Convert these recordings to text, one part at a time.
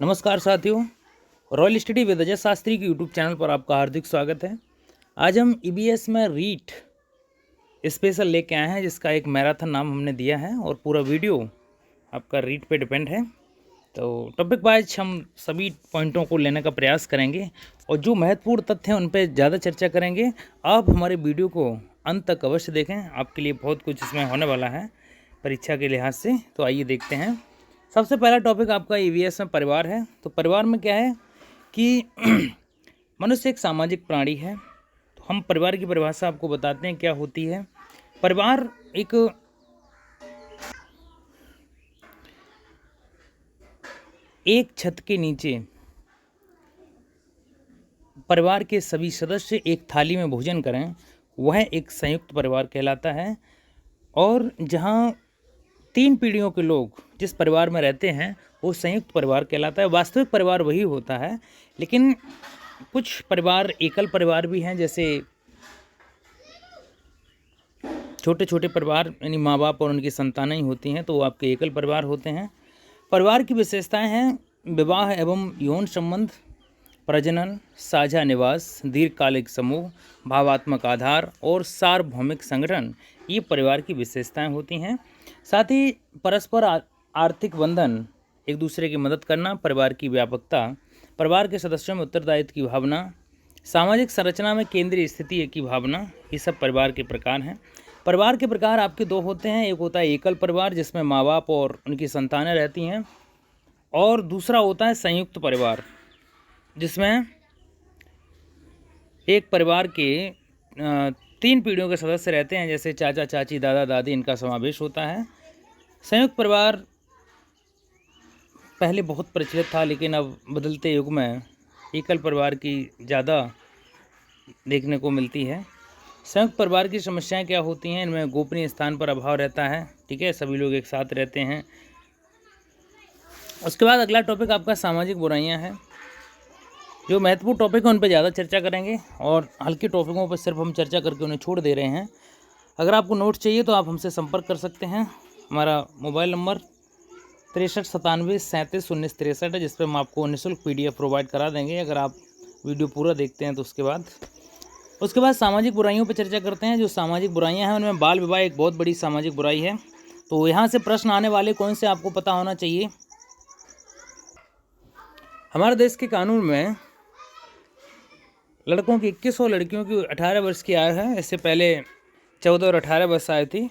नमस्कार साथियों, royal study with Ajay Shastri के यूट्यूब चैनल पर आपका हार्दिक स्वागत है। आज हम ईबीएस में रीट स्पेशल लेके आए हैं, जिसका एक मैराथन नाम हमने दिया है और पूरा वीडियो आपका रीट पे डिपेंड है। तो टॉपिक वाइज हम सभी पॉइंटों को लेने का प्रयास करेंगे और जो महत्वपूर्ण तथ्य हैं उन पर ज़्यादा चर्चा करेंगे। आप हमारे वीडियो को अंत तक अवश्य देखें, आपके लिए बहुत कुछ इसमें होने वाला है परीक्षा के लिहाज से। तो आइए देखते हैं। सबसे पहला टॉपिक आपका ईवीएस में परिवार है। तो परिवार में क्या है कि मनुष्य एक सामाजिक प्राणी है। तो हम परिवार की परिभाषा आपको बताते हैं क्या होती है। परिवार एक छत के नीचे परिवार के सभी सदस्य एक थाली में भोजन करें, वह एक संयुक्त परिवार कहलाता है। और जहाँ 3 पीढ़ियों के लोग जिस परिवार में रहते हैं वो संयुक्त परिवार कहलाता है। वास्तविक परिवार वही होता है, लेकिन कुछ परिवार एकल परिवार भी हैं, जैसे छोटे छोटे परिवार यानी माँ बाप और उनकी संतानें ही होती हैं, तो वो आपके एकल परिवार होते हैं। परिवार की विशेषताएं हैं विवाह एवं यौन संबंध, प्रजनन, साझा निवास, दीर्घकालिक समूह, भावात्मक आधार और सार्वभौमिक संगठन, ये परिवार की विशेषताएं होती हैं। साथ ही परस्पर आर्थिक बंधन, एक दूसरे की मदद करना, परिवार की व्यापकता, परिवार के सदस्यों में उत्तरदायित्व की भावना, सामाजिक संरचना में केंद्रीय स्थिति की भावना, ये सब परिवार के प्रकार हैं। परिवार के प्रकार आपके 2 होते हैं। एक होता है एकल परिवार जिसमें माँ बाप और उनकी संतानें रहती हैं, और दूसरा होता है संयुक्त परिवार जिसमें एक परिवार के 3 पीढ़ियों के सदस्य रहते हैं, जैसे चाचा चाची, दादा दादी, इनका समावेश होता है। संयुक्त परिवार पहले बहुत प्रचलित था, लेकिन अब बदलते युग में एकल परिवार की ज़्यादा देखने को मिलती है। संयुक्त परिवार की समस्याएं क्या होती हैं? इनमें गोपनीय स्थान पर अभाव रहता है, ठीक है, सभी लोग एक साथ रहते हैं। उसके बाद अगला टॉपिक आपका सामाजिक बुराइयां हैं। जो महत्वपूर्ण टॉपिक है उन पर ज़्यादा चर्चा करेंगे और हल्के टॉपिकों पर सिर्फ हम चर्चा करके उन्हें छोड़ दे रहे हैं। अगर आपको नोट चाहिए तो आप हमसे संपर्क कर सकते हैं। हमारा मोबाइल नंबर 6397371963 है, जिस पर हम आपको निःशुल्क PDF प्रोवाइड करा देंगे अगर आप वीडियो पूरा देखते हैं तो। उसके बाद सामाजिक बुराइयों पर चर्चा करते हैं। जो सामाजिक बुराइयां हैं उनमें बाल विवाह एक बहुत बड़ी सामाजिक बुराई है। तो यहाँ से प्रश्न आने वाले कौन से आपको पता होना चाहिए। हमारे देश के कानून में लड़कों की 21 और लड़कियों की 18 वर्ष की आयु है। इससे पहले 14 और 18 वर्ष आयु थी।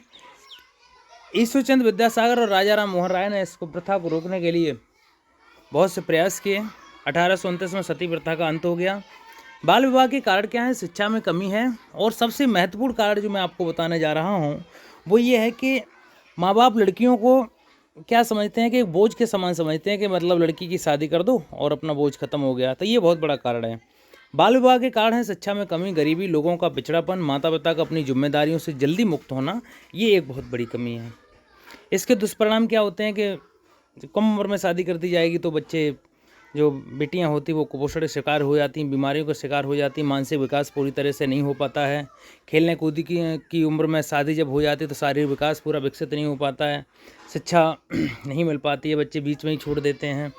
ईश्वरचंद्र विद्यासागर और राजा राम मोहन राय ने इसको प्रथा को रोकने के लिए बहुत से प्रयास किए। 1829 में सती प्रथा का अंत हो गया। बाल विवाह के कारण क्या है? शिक्षा में कमी है। और सबसे महत्वपूर्ण कारण जो मैं आपको बताने जा रहा हूँ वो ये है कि माँ बाप लड़कियों को क्या समझते हैं कि एक बोझ के समान समझते हैं, कि मतलब लड़की की शादी कर दो और अपना बोझ खत्म हो गया। तो ये बहुत बड़ा कारण है। बाल विवाह के कारण है शिक्षा में कमी, गरीबी, लोगों का पिछड़ापन, माता पिता का अपनी जिम्मेदारियों से जल्दी मुक्त होना, ये एक बहुत बड़ी कमी है। इसके दुष्परिणाम क्या होते हैं कि कम उम्र में शादी कर दी जाएगी तो बच्चे, जो बेटियां होती वो कुपोषण के शिकार हो जाती, बीमारियों का शिकार हो जाती, मानसिक विकास पूरी तरह से नहीं हो पाता है। खेलने कूदने की उम्र में शादी जब हो जाती है तो शारीरिक विकास पूरा विकसित नहीं हो पाता है। शिक्षा नहीं मिल पाती है, बच्चे बीच में ही छोड़ देते हैं,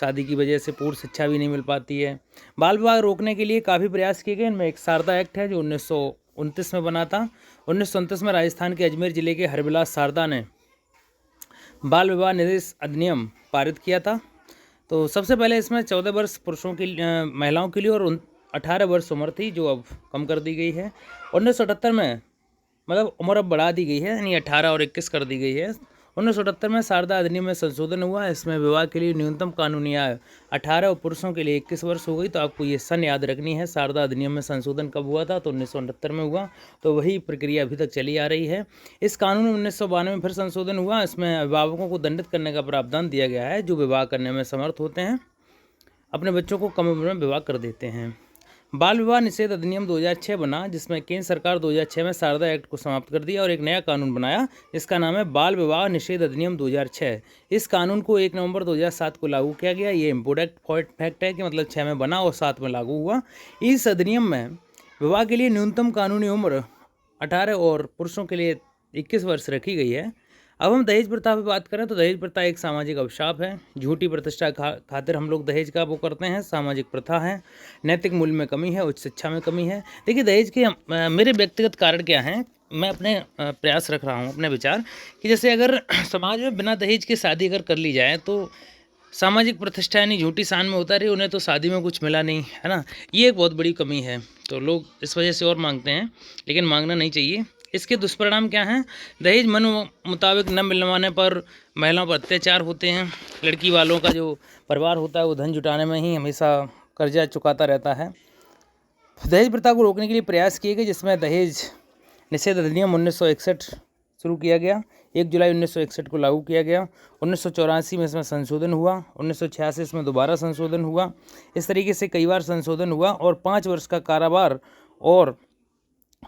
शादी की वजह से पूर्ण शिक्षा भी नहीं मिल पाती है। बाल विवाह रोकने के लिए काफ़ी प्रयास किए गए। इनमें एक शारदा एक्ट है जो 1929 में बना था। 1929 में राजस्थान के अजमेर जिले के हरबिलास शारदा ने बाल विवाह निषेध अधिनियम पारित किया था। तो सबसे पहले इसमें 14 वर्ष पुरुषों की महिलाओं के लिए और 18 वर्ष उम्र थी, जो अब कम कर दी गई है। 1978 में मतलब उम्र अब बढ़ा दी गई है, यानी 18 और 21 कर दी गई है। 1978 में शारदा अधिनियम में संशोधन हुआ। इसमें विवाह के लिए न्यूनतम कानूनी आयु 18 और पुरुषों के लिए 21 वर्ष हो गई। तो आपको ये सन याद रखनी है, शारदा अधिनियम में संशोधन कब हुआ था? तो 1969 में हुआ। तो वही प्रक्रिया अभी तक चली आ रही है। इस कानून में 1992 में फिर संशोधन हुआ। इसमें अभिभावकों को दंडित करने का प्रावधान दिया गया है जो विवाह करने में समर्थ होते हैं, अपने बच्चों को कम उम्र में विवाह कर देते हैं। बाल विवाह निषेध अधिनियम 2006 बना, जिसमें केंद्र सरकार 2006 में शारदा एक्ट को समाप्त कर दिया और एक नया कानून बनाया जिसका नाम है बाल विवाह निषेध अधिनियम 2006। इस कानून को 1 नवंबर 2007 को लागू किया गया। ये इम्पोर्टेंट फैक्ट है कि मतलब 6 में बना और 7 में लागू हुआ। इस अधिनियम में विवाह के लिए न्यूनतम कानूनी उम्र 18 और पुरुषों के लिए 21 वर्ष रखी गई है। अब हम दहेज प्रथा पे बात करें तो दहेज प्रथा एक सामाजिक अभिशाप है। झूठी प्रतिष्ठा खातिर हम लोग दहेज का वो करते हैं। सामाजिक प्रथा है, नैतिक मूल्य में कमी है, उच्च शिक्षा में कमी है। देखिए दहेज के मेरे व्यक्तिगत कारण क्या हैं, मैं अपने प्रयास रख रहा हूँ, अपने विचार कि जैसे अगर समाज में बिना दहेज के शादी अगर कर ली जाए तो सामाजिक प्रतिष्ठा यानी झूठी शान में उतारी, उन्हें तो शादी में कुछ मिला नहीं, है ना। ये एक बहुत बड़ी कमी है, तो लोग इस वजह से और मांगते हैं, लेकिन मांगना नहीं चाहिए। इसके दुष्परिणाम क्या हैं? दहेज मन मुताबिक न मिलवाने पर महिलाओं पर अत्याचार होते हैं। लड़की वालों का जो परिवार होता है वो धन जुटाने में ही हमेशा कर्जा चुकाता रहता है। दहेज प्रथा को रोकने के लिए प्रयास किए गए, जिसमें दहेज निषेध अधिनियम 1961 शुरू किया गया। 1 जुलाई 1961 को लागू किया गया। 1984 में इसमें संशोधन हुआ। 1986 में दोबारा संशोधन हुआ। इस तरीके से कई बार संशोधन हुआ और 5 वर्ष का कारावार और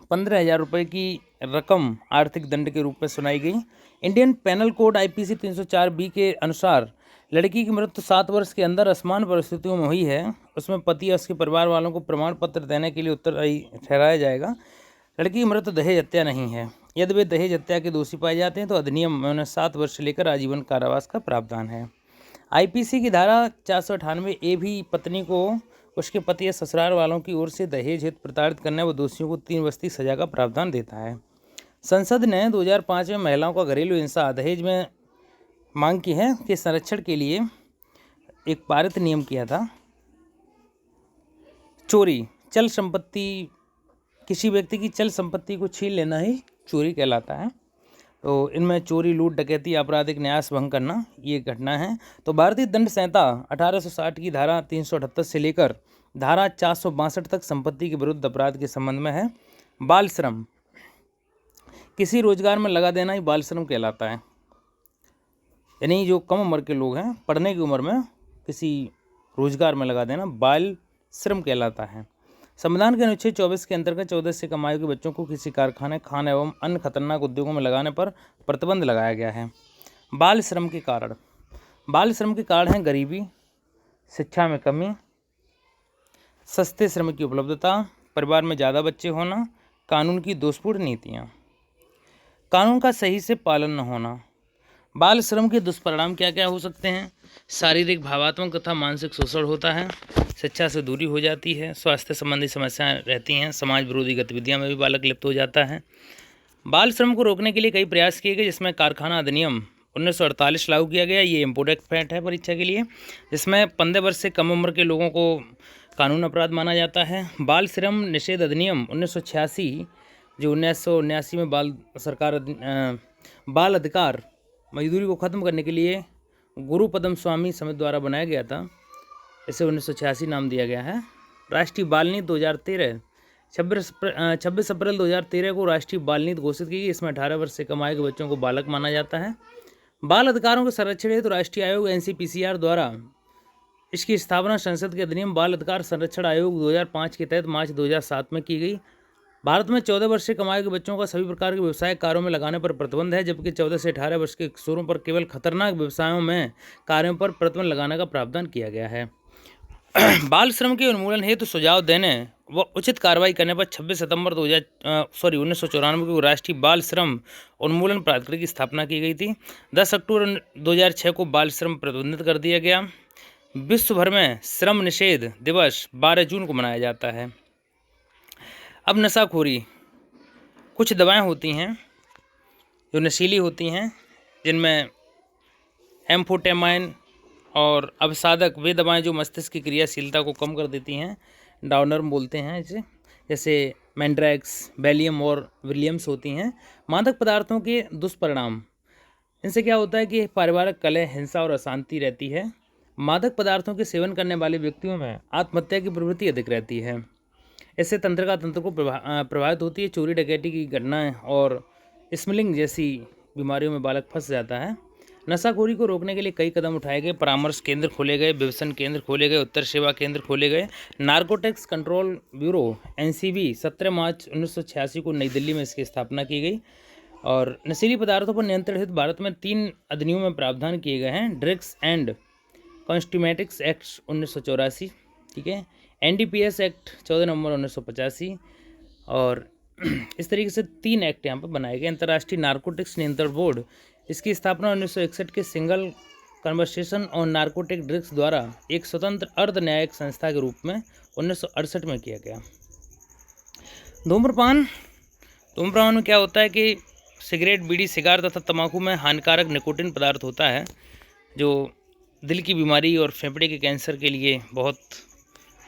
15,000 रुपये की रकम आर्थिक दंड के रूप में सुनाई गई। Indian panel code IPC 304B के अनुसार लड़की की मृत्यु 7 वर्ष के अंदर असमान परिस्थितियों में हुई है, उसमें पति या उसके परिवार वालों को प्रमाण पत्र देने के लिए उत्तरदायी ठहराया जाएगा। लड़की की मृत्यु दहेज हत्या नहीं है। यदि वे दहेज हत्या के दोषी पाए जाते हैं तो अधिनियम में उन्हें 7 वर्ष से लेकर आजीवन कारावास का प्रावधान है। IPC की धारा 498A भी पत्नी को उसके पति या ससुराल वालों की ओर से दहेज हित प्रताड़ित करने व दोषियों को 3 वर्ष की सजा का प्रावधान देता है। संसद ने 2005 में महिलाओं का घरेलू हिंसा दहेज में मांग की है कि संरक्षण के लिए एक पारित नियम किया था। चोरी, चल संपत्ति, किसी व्यक्ति की चल संपत्ति को छीन लेना ही चोरी कहलाता है। तो इनमें चोरी, लूट, डकैती, आपराधिक न्यास भंग करना ये घटना है। तो भारतीय दंड संहिता 1860 की धारा 378 से लेकर धारा 462 तक संपत्ति के विरुद्ध अपराध के संबंध में है। बाल श्रम, किसी रोजगार में लगा देना ही बाल श्रम कहलाता है। यानी जो कम उम्र के लोग हैं, पढ़ने की उम्र में किसी रोजगार में लगा देना बाल श्रम कहलाता है। संविधान के अनुच्छेद 24 के अंतर्गत 14 से कम आयु के बच्चों को किसी कारखाने, खान एवं अन्य खतरनाक उद्योगों में लगाने पर प्रतिबंध लगाया गया है। बाल श्रम के कारण, बाल श्रम के कारण हैं गरीबी, शिक्षा में कमी, सस्ते श्रम की उपलब्धता, परिवार में ज़्यादा बच्चे होना, कानून की दोषपूर्ण नीतियाँ, कानून का सही से पालन न होना। बाल श्रम के दुष्परिणाम क्या क्या हो सकते हैं? शारीरिक, भावात्मक तथा मानसिक शोषण होता है, शिक्षा से दूरी हो जाती है, स्वास्थ्य संबंधी समस्याएं रहती हैं, समाज विरोधी गतिविधियां में भी बालक लिप्त हो जाता है। बाल श्रम को रोकने के लिए कई प्रयास किए गए, जिसमें कारखाना अधिनियम 1948 लागू किया गया। ये इम्पोर्टेंट फैक्ट है परीक्षा के लिए, जिसमें 15 वर्ष से कम उम्र के लोगों को कानून अपराध माना जाता है। बाल श्रम निषेध अधिनियम 1986 जो 1979 में बाल अधिकार मजदूरी को ख़त्म करने के लिए गुरु पद्म स्वामी समिति द्वारा बनाया गया था, इसे 1986 नाम दिया गया है। राष्ट्रीय बाल नीति 2013 26 अप्रैल 2013 को राष्ट्रीय बाल नीति घोषित की गई। इसमें 18 वर्ष से कम आयु के बच्चों को बालक माना जाता है। बाल अधिकारों के संरक्षण हेतु राष्ट्रीय आयोग NCPCR द्वारा इसकी स्थापना संसद के अधिनियम बाल अधिकार संरक्षण आयोग 2005 के तहत मार्च 2007 में की गई। भारत में 14 वर्ष से कम आयु के बच्चों का सभी प्रकार के व्यवसायिक कार्यों में लगाने पर प्रतिबंध है, जबकि 14 से 18 वर्ष के किशोरों पर केवल खतरनाक व्यवसायों में कार्यों पर प्रतिबंध लगाने का प्रावधान किया गया है। बाल श्रम के उन्मूलन हेतु सुझाव देने व उचित कार्रवाई करने पर 26 सितंबर 1994 को राष्ट्रीय बाल श्रम उन्मूलन प्राधिकरण की स्थापना की गई थी। 10 अक्टूबर 2006 को बाल श्रम प्रतिबंधित कर दिया गया। विश्व भर में श्रम निषेध दिवस 12 जून को मनाया जाता है। अब नशाखोरी, कुछ दवाएं होती हैं जो नशीली होती हैं, जिनमें एम्फोटेमाइन और अवसादक, वे दवाएं जो मस्तिष्क की क्रियाशीलता को कम कर देती हैं, डाउनर्म बोलते हैं इसे, जैसे मैंड्रैक्स, वैलियम और विलियम्स होती हैं। मादक पदार्थों के दुष्परिणाम, इनसे क्या होता है कि पारिवारिक कलह, हिंसा और अशांति रहती है। मादक पदार्थों के सेवन करने वाले व्यक्तियों में आत्महत्या की प्रवृत्ति अधिक रहती है। इससे तंत्रिका तंत्र को प्रभावित होती है। चोरी डकैती की घटनाएं और स्मगलिंग जैसी बीमारियों में बालक फंस जाता है। नशाखोरी को रोकने के लिए कई कदम उठाए गए। परामर्श केंद्र खोले गए, व्यसन केंद्र खोले गए, उत्तर सेवा केंद्र खोले गए। नार्कोटिक्स कंट्रोल ब्यूरो NCB 17 मार्च 1986 को नई दिल्ली में इसकी स्थापना की गई। और नशीली पदार्थों पर नियंत्रण हेतु भारत में 3 अधिनियमों में प्रावधान किए गए हैं। ड्रग्स एंड कॉस्मेटिक्स एक्ट 1984, ठीक है, NDPS एक्ट 14 नवंबर 1985, और इस तरीके से 3 एक्ट यहाँ पर बनाए गए। अंतर्राष्ट्रीय नार्कोटिक्स नियंत्रण बोर्ड इसकी स्थापना 1961 के single conversation on narcotic drugs द्वारा एक स्वतंत्र अर्ध न्यायिक संस्था के रूप में 1968 में किया गया। धूम्रपान में क्या होता है कि सिगरेट, बीड़ी, सिगार तथा तंबाकू में हानिकारक निकोटिन पदार्थ होता है जो दिल की बीमारी और फेफड़े के कैंसर के लिए बहुत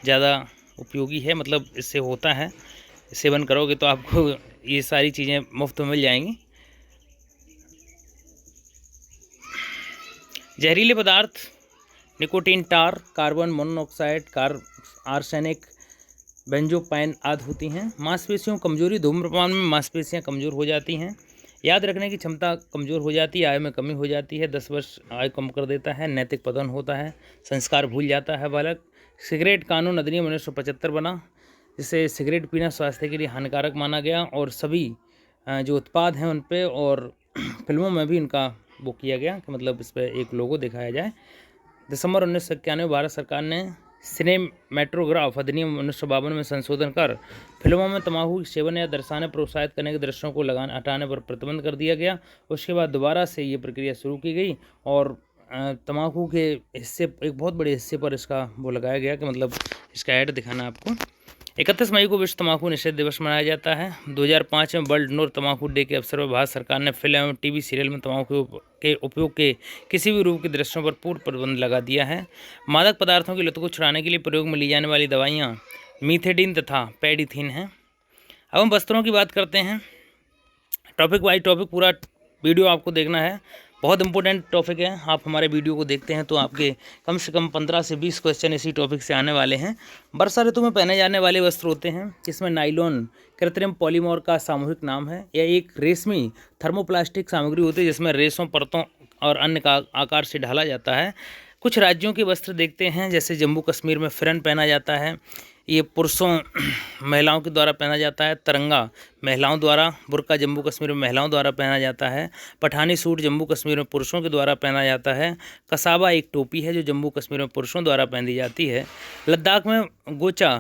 ज़्यादा उपयोगी है। मतलब इससे होता है, सेवन करोगे तो आपको ये सारी चीज़ें मुफ्त में मिल जाएंगी। जहरीले पदार्थ निकोटीन, टार, कार्बन मोनोऑक्साइड, आर्सेनिक, बेंजोपाइन आदि होती हैं। मांसपेशियों कमजोरी, धूम्रपान में मांसपेशियां कमज़ोर हो जाती हैं। याद रखने की क्षमता कमज़ोर हो जाती है, आय में कमी हो जाती है, 10 वर्ष आयु कम कर देता है, नैतिक पतन होता है, संस्कार भूल जाता है बालक। सिगरेट कानून अधिनियम 1975 बना, जिससे सिगरेट पीना स्वास्थ्य के लिए हानिकारक माना गया और सभी जो उत्पाद हैं उन पे और फिल्मों में भी इनका वो किया गया कि मतलब इस पर एक लोगो दिखाया जाए। दिसंबर 1991 भारत सरकार ने सिनेमेटोग्राफ अधिनियम 1952 में संशोधन कर फिल्मों में तंबाकू के सेवन या दर्शाने प्रोत्साहित करने के दृश्यों को हटाने पर प्रतिबंध कर दिया गया। उसके बाद दोबारा से ये प्रक्रिया शुरू की गई और तंबाकू के हिस्से, एक बहुत बड़े हिस्से पर इसका वो लगाया गया कि मतलब इसका ऐड दिखाना आपको। 31 मई को विश्व तंबाकू निषेध दिवस मनाया जाता है। 2005 में वर्ल्ड नो तंबाकू डे के अवसर पर भारत सरकार ने फिल्म एवं टीवी सीरियल में तंबाकू के उपयोग के किसी भी रूप के दृश्यों पर पूर्ण प्रतिबंध लगा दिया है। मादक पदार्थों की लत को छुड़ाने के लिए प्रयोग में ली जाने वाली दवाइयाँ मीथेडीन तथा पैडीथीन हैं। अब हम वस्त्रों की बात करते हैं। टॉपिक वाइज टॉपिक पूरा वीडियो आपको देखना है, बहुत इंपॉर्टेंट टॉपिक है। आप हमारे वीडियो को देखते हैं तो आपके कम से कम 15 से 20 क्वेश्चन इसी टॉपिक से आने वाले हैं। वर्षा ऋतु में पहने जाने वाले वस्त्र होते हैं जिसमें नाइलॉन कृत्रिम पॉलीमर का सामूहिक नाम है। यह एक रेशमी थर्मोप्लास्टिक सामग्री होती है जिसमें रेशों, परतों और अन्य का आकार से ढाला जाता है। कुछ राज्यों के वस्त्र देखते हैं, जैसे जम्मू कश्मीर में फिरन पहना जाता है, ये पुरुषों महिलाओं के द्वारा पहना जाता है। तिरंगा महिलाओं द्वारा, बुर्का जम्मू कश्मीर में महिलाओं द्वारा पहना जाता है। पठानी सूट जम्मू कश्मीर में पुरुषों के द्वारा पहना जाता है। कसाबा एक टोपी है जो जम्मू कश्मीर में पुरुषों द्वारा पहनी जाती है। लद्दाख में गोचा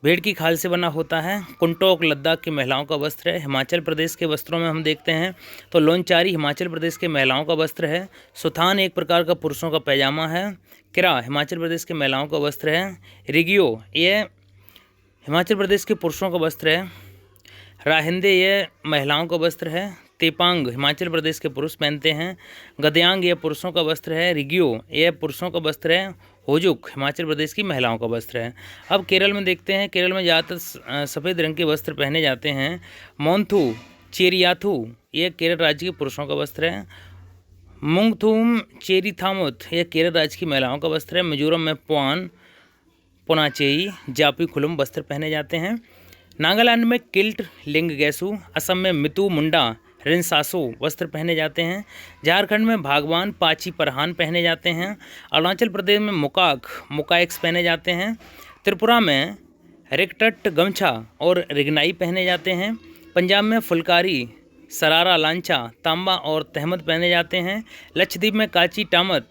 भेड़ की खाल से बना होता है। कुंटोक लद्दाख की महिलाओं का वस्त्र है। हिमाचल प्रदेश के वस्त्रों में हम देखते हैं तो लोनचारी हिमाचल प्रदेश के महिलाओं का वस्त्र है। सुथान एक प्रकार का पुरुषों का पैजामा है। किरा हिमाचल प्रदेश के महिलाओं का वस्त्र है। रिगियो ये हिमाचल प्रदेश के पुरुषों का वस्त्र है। राहिंदे ये महिलाओं का वस्त्र है। तेपांग हिमाचल प्रदेश के पुरुष पहनते हैं। गद्यांग ये पुरुषों का वस्त्र है। रिगियो ये पुरुषों का वस्त्र है। होजुक हिमाचल प्रदेश की महिलाओं का वस्त्र है। अब केरल में देखते हैं। केरल में ज़्यादातर सफ़ेद रंग के वस्त्र पहने जाते हैं। मोन्थू चेरियाथू ये केरल राज्य के पुरुषों का वस्त्र है। मुंगथूम चेरीथामुथ ये केरल राज्य की महिलाओं का वस्त्र है। मिजोरम में पोनाचेई जापी खुलुम वस्त्र पहने जाते हैं। नागालैंड में किल्ट लिंगगैसू, असम में मितु मुंडा रिनसासो वस्त्र पहने जाते हैं। झारखंड में भागवान पाची परहान पहने जाते हैं। अरुणाचल प्रदेश में मुकाएक्स पहने जाते हैं। त्रिपुरा में रिकटट गमछा और रिगनाई पहने जाते हैं। पंजाब में फुलकारी, सरारा, लांचा, तांबा और तहमद पहने जाते हैं। लक्षद्वीप में काची टामत,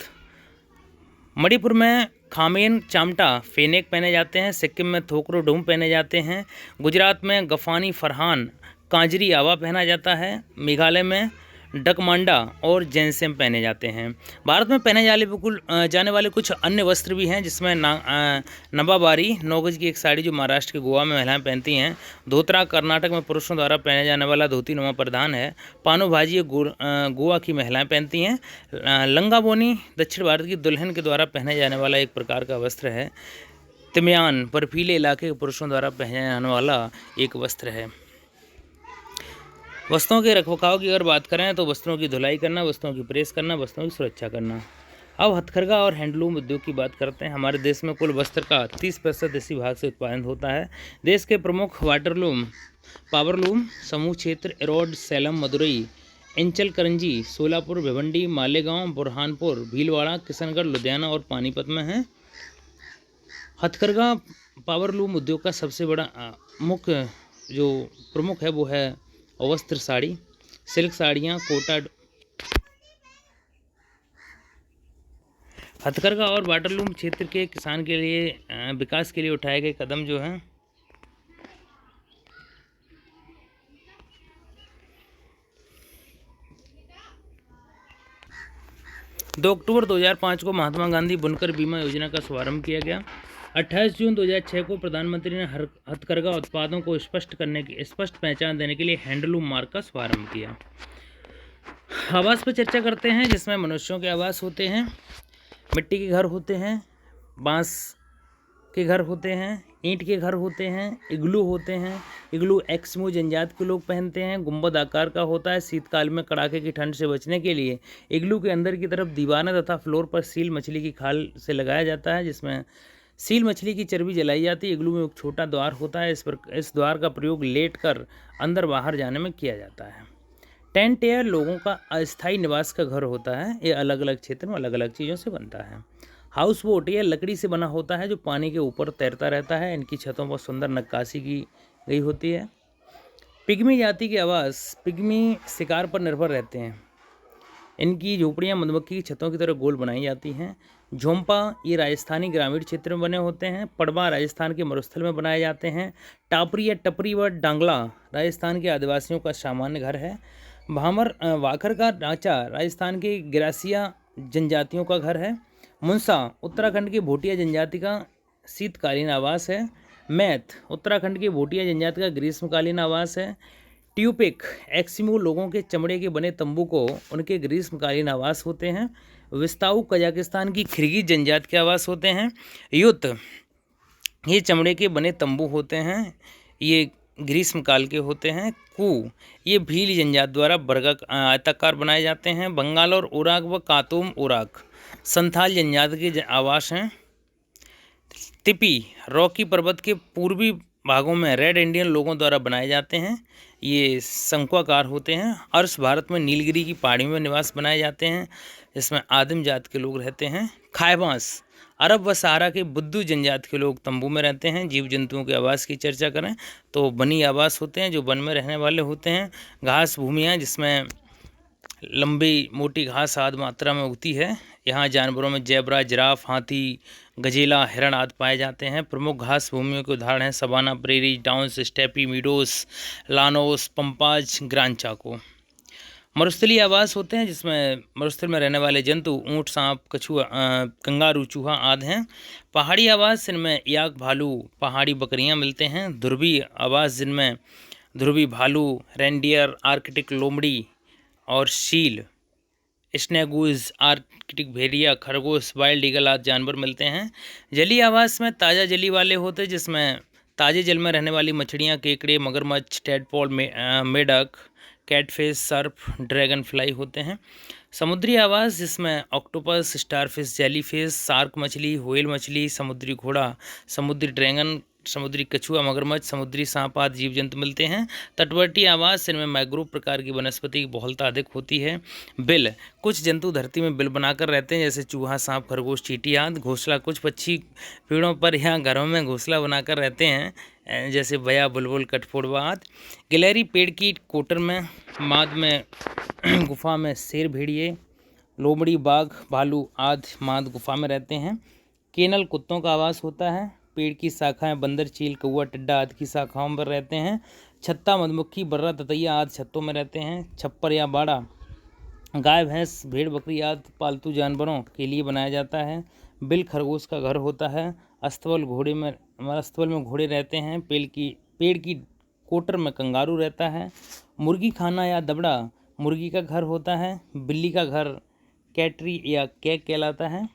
मणिपुर में खामेन चामटा फेनेक पहने जाते हैं। सिक्किम में थोकरो डूम पहने जाते हैं। गुजरात में गफानी फरहान कांजरी आवा पहना जाता है। मेघालय में डकमांडा और जैनसेम पहने जाते हैं। भारत में पहने जाने वाले कुछ अन्य वस्त्र भी हैं जिसमें नबाबारी 9 गज की एक साड़ी जो महाराष्ट्र के गोवा में महिलाएं पहनती हैं। धोतरा कर्नाटक में पुरुषों द्वारा पहने जाने वाला धोती नुमा परिधान है। पानो भाजी गोवा की महिलाएं पहनती हैं। लंगा बोनी दक्षिण भारत की दुल्हन के द्वारा पहने जाने वाला एक प्रकार का वस्त्र है। तिमयान बर्फीले इलाके के पुरुषों द्वारा पहने जाने वाला एक वस्त्र है। वस्त्रों के रखरखाव की अगर बात करें तो वस्त्रों की धुलाई करना, वस्त्रों की प्रेस करना, वस्त्रों की सुरक्षा करना। अब हथकरघा और हैंडलूम उद्योग की बात करते हैं। हमारे देश में कुल वस्त्र का 30% इसी भाग से उत्पादन होता है। देश के प्रमुख पावरलूम समूह क्षेत्र एरोड, सैलम, मदुरई, इंचल करंजी, सोलापुर, भिवंडी, मालेगांव, बुरहानपुर, भीलवाड़ा, किशनगढ़, लुधियाना और पानीपत में है। हथकरघा पावरलूम उद्योग का सबसे बड़ा मुख्य जो प्रमुख है वो है वस्त्र साड़ी, सिल्क साड़ियाँ, कोटा। हथकरघा और वाटरलूम क्षेत्र के किसान के लिए विकास के लिए उठाए गए कदम जो हैं 2 अक्टूबर 2005 को महात्मा गांधी बुनकर बीमा योजना का शुभारंभ किया गया। 28 जून 2006 को प्रधानमंत्री ने हथकरघा उत्पादों को स्पष्ट पहचान देने के लिए हैंडलूम मार्क का शुभारंभ किया। आवास पर चर्चा करते हैं, जिसमें मनुष्यों के आवास होते हैं, मिट्टी के घर होते हैं, बांस के घर होते हैं, ईंट के घर होते हैं, इग्लू होते हैं। इग्लू एस्किमो जनजाति के लोग पहनते हैं, गुंबद आकार का होता है। शीतकाल में कड़ाके की ठंड से बचने के लिए इग्लू के अंदर की तरफ दीवारें तथा फ्लोर पर सील मछली की खाल से लगाया जाता है, जिसमें सील मछली की चर्बी जलाई जाती है। इग्लू में एक छोटा द्वार होता है, इस द्वार का प्रयोग लेट कर अंदर बाहर जाने में किया जाता है। टेंट एयर लोगों का अस्थायी निवास का घर होता है। ये अलग अलग क्षेत्र में अलग अलग चीज़ों से बनता है। हाउस बोट यह लकड़ी से बना होता है, जो पानी के ऊपर तैरता रहता है। इनकी छतों पर सुंदर नक्काशी की गई होती है। पिग्मी जाति के आवास, पिग्मी शिकार पर निर्भर रहते हैं। इनकी झोपड़ियाँ मधुमक्खी की छतों की तरह गोल बनाई जाती हैं। झोंपा ये राजस्थानी ग्रामीण क्षेत्र में बने होते हैं। पड़वा राजस्थान के मरुस्थल में बनाए जाते हैं। टापरी या टपरी व डांगला राजस्थान के आदिवासियों का सामान्य घर है। वाखर का ढांचा राजस्थान के ग्रासिया जनजातियों का घर है। मुंसा उत्तराखंड की भोटिया जनजाति का शीतकालीन आवास है। मैथ उत्तराखंड की भोटिया जनजाति का ग्रीष्मकालीन आवास है। ट्यूपिक एस्किमो लोगों के चमड़े के बने तंबू को उनके ग्रीष्मकालीन आवास होते हैं। विस्ताऊ कजाकिस्तान की खिरगिज जनजाति के आवास होते हैं। युत ये चमड़े के बने तंबू होते हैं, ये ग्रीष्मकाल के होते हैं। कू ये भील जनजाति द्वारा आयताकार बनाए जाते हैं। बंगाल और उराक व कातूम उराक संथाल जनजाति के आवास हैं। तिपी रॉकी पर्वत के पूर्वी भागों में रेड इंडियन लोगों द्वारा बनाए जाते हैं, ये शंक्वाकार होते हैं। अर्श भारत में नीलगिरी की पहाड़ियों में निवास बनाए जाते हैं, जिसमें आदिम जाति के लोग रहते हैं। खायबांस अरब व सहारा के बुद्धू जनजाति के लोग तंबू में रहते हैं। जीव जंतुओं के आवास की चर्चा करें तो बनी आवास होते हैं, जो वन में रहने वाले होते हैं। घास भूमियाँ जिसमें लंबी मोटी घास आदि मात्रा में उगती है। यहाँ जानवरों में जेब्रा, जिराफ, हाथी, गजेला, हिरण आदि पाए जाते हैं। प्रमुख घास भूमियों के उदाहरण हैं savanna, prairie, downs, steppe, meadows, llanos, pampas, gran chaco. मरुस्थलीय आवास होते हैं, जिसमें मरुस्थल में रहने वाले जंतु ऊँट, सांप, कछुआ, कंगारू, चूहा आदि हैं। पहाड़ी आवास जिनमें याक, भालू, पहाड़ी बकरियां मिलते हैं। ध्रुवी आवास जिनमें ध्रुवी भालू, रेंडियर, आर्कटिक लोमड़ी और शील, स्नेगूज, आर्कटिक भेड़िया, खरगोश, वाइल्ड ईगल आदि जानवर मिलते हैं। जलीय आवास में ताज़ा जली वाले होते हैं, जिसमें ताजे जल में रहने वाली मछलियाँ, केकड़े, मगरमच्छ, टेडपॉल, मेढक, कैटफिश, सर्फ, ड्रैगन फ्लाई होते हैं। समुद्री आवास जिसमें ऑक्टोपस, स्टारफिश, जेलीफिश, शार्क मछली, व्हेल मछली, समुद्री घोड़ा, समुद्री ड्रैगन, समुद्री कछुआ, मगरमच्छ, समुद्री सांप आदि जीव जंतु मिलते हैं। तटवर्ती आवास जिनमें मैंग्रोव प्रकार की वनस्पति की बहुलता अधिक होती है। बिल कुछ जंतु धरती में बिल बनाकर रहते हैं, जैसे चूहा, सांप, खरगोश, चींटी आदि। घोंसला कुछ पक्षी पेड़ों पर या घरों में घोंसला बनाकर रहते हैं, जैसे बया, बुलबुल, कठफोड़वा आदि। गिलहरी पेड़ की कोटर में, माद में, गुफा में शेर, भेड़िए, लोमड़ी, बाघ, भालू आदि माद गुफा में रहते हैं। केनल कुत्तों का आवास होता है। पेड़ की शाखाएं बंदर, चील, कौआ, टिड्डा आदि की शाखाओं पर रहते हैं। छत्ता मधुमक्खी, बर्रा, ततैया आदि छत्तों में रहते हैं। छप्पर या बाड़ा गाय, भैंस, भेड़, बकरी आदि पालतू जानवरों के लिए बनाया जाता है। बिल खरगोश का घर होता है। अस्तबल में घोड़े रहते हैं। पेड़ की कोटर में कंगारू रहता है। मुर्गी खाना या दबड़ा मुर्गी का घर होता है। बिल्ली का घर कैटरी या कैक कहलाता है।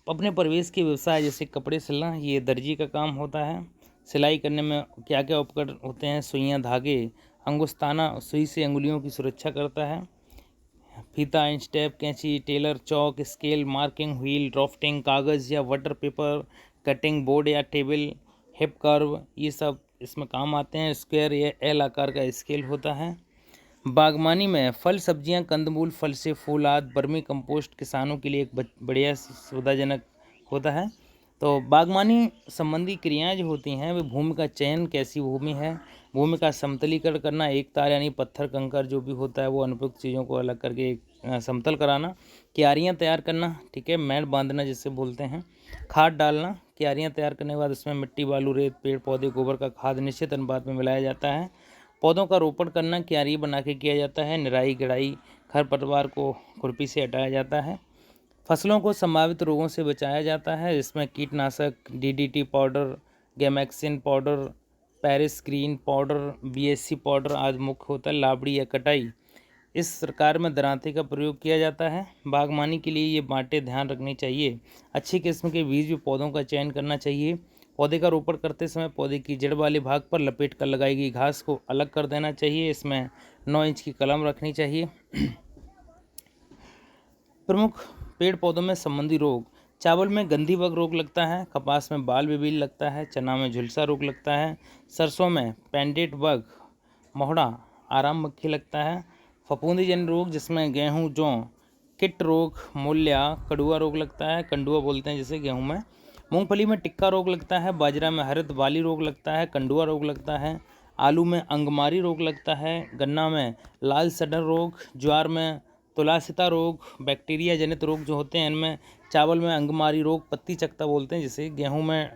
अपने परिवेश के व्यवसाय जैसे कपड़े सिलना, ये दर्जी का काम होता है। सिलाई करने में क्या क्या उपकरण होते हैं? सुइयाँ, धागे, अंगुस्ताना सुई से अंगुलियों की सुरक्षा करता है। फीता, इंचटेप, कैंची, टेलर, चौक, स्केल, मार्किंग व्हील, ड्राफ्टिंग, कागज़ या वाटर पेपर, कटिंग बोर्ड या टेबल, हिप कर्व, ये सब इसमें काम आते हैं। स्क्वायर या एल आकार का स्केल होता है। बागवानी में फल, सब्जियां, कंदमूल, फल से फूल आदि। वर्मी कंपोस्ट किसानों के लिए एक बढ़िया सुविधाजनक होता है। तो बागवानी संबंधी क्रियाएं जो होती हैं वे भूमि का चयन, कैसी भूमि है, भूमि का समतलीकरण करना, एक तार यानी पत्थर कंकर जो भी होता है वो अनुपयुक्त चीज़ों को अलग करके समतल कराना, क्यारियां तैयार करना, ठीक है, मैट बांधना जिससे बोलते हैं, खाद डालना। क्यारियां तैयार करने के बाद उसमें मिट्टी, बालू, रेत, पेड़ पौधे, गोबर का खाद निश्चित अनुपात में मिलाया जाता है। पौधों का रोपण करना क्यारी बना के किया जाता है। निराई गुड़ाई खरपतवार को खुरपी से हटाया जाता है। फसलों को संभावित रोगों से बचाया जाता है। इसमें कीटनाशक DDT powder, gammexane powder, Paris green powder, BSC powder आदि मुख्य होता है। लाबड़ी या कटाई, इस प्रकार में दरांती का प्रयोग किया जाता है। बागवानी के लिए ये बातें ध्यान रखनी चाहिए। अच्छी किस्म के बीज व पौधों का चयन करना चाहिए। पौधे का रोपण करते समय पौधे की जड़ वाले भाग पर लपेट कर लगाई गई घास को अलग कर देना चाहिए। इसमें 9 इंच की कलम रखनी चाहिए। प्रमुख पेड़ पौधों में संबंधी रोग, चावल में गंधी बग रोग लगता है, कपास में बाल बिबील लगता है, चना में झुलसा रोग लगता है, सरसों में पेंडेट बग, मोहड़ा, आराम मक्खी लगता है। फफूंदी जन रोग जिसमें गेहूं, जौ, किट रोग, मूल्या, कड़ुआ रोग लगता है, कंडुआ बोलते हैं जिसे गेहूं में। मूंगफली में टिक्का रोग लगता है, बाजरा में हरित बाली रोग लगता है, कंडुआ रोग लगता है, आलू में अंगमारी रोग लगता है, गन्ना में लाल सडर रोग, ज्वार में तुलासिता रोग, बैक्टीरिया जनित रोग जो होते हैं इनमें, चावल में अंगमारी रोग, पत्ती चकता बोलते हैं जिसे, गेहूं में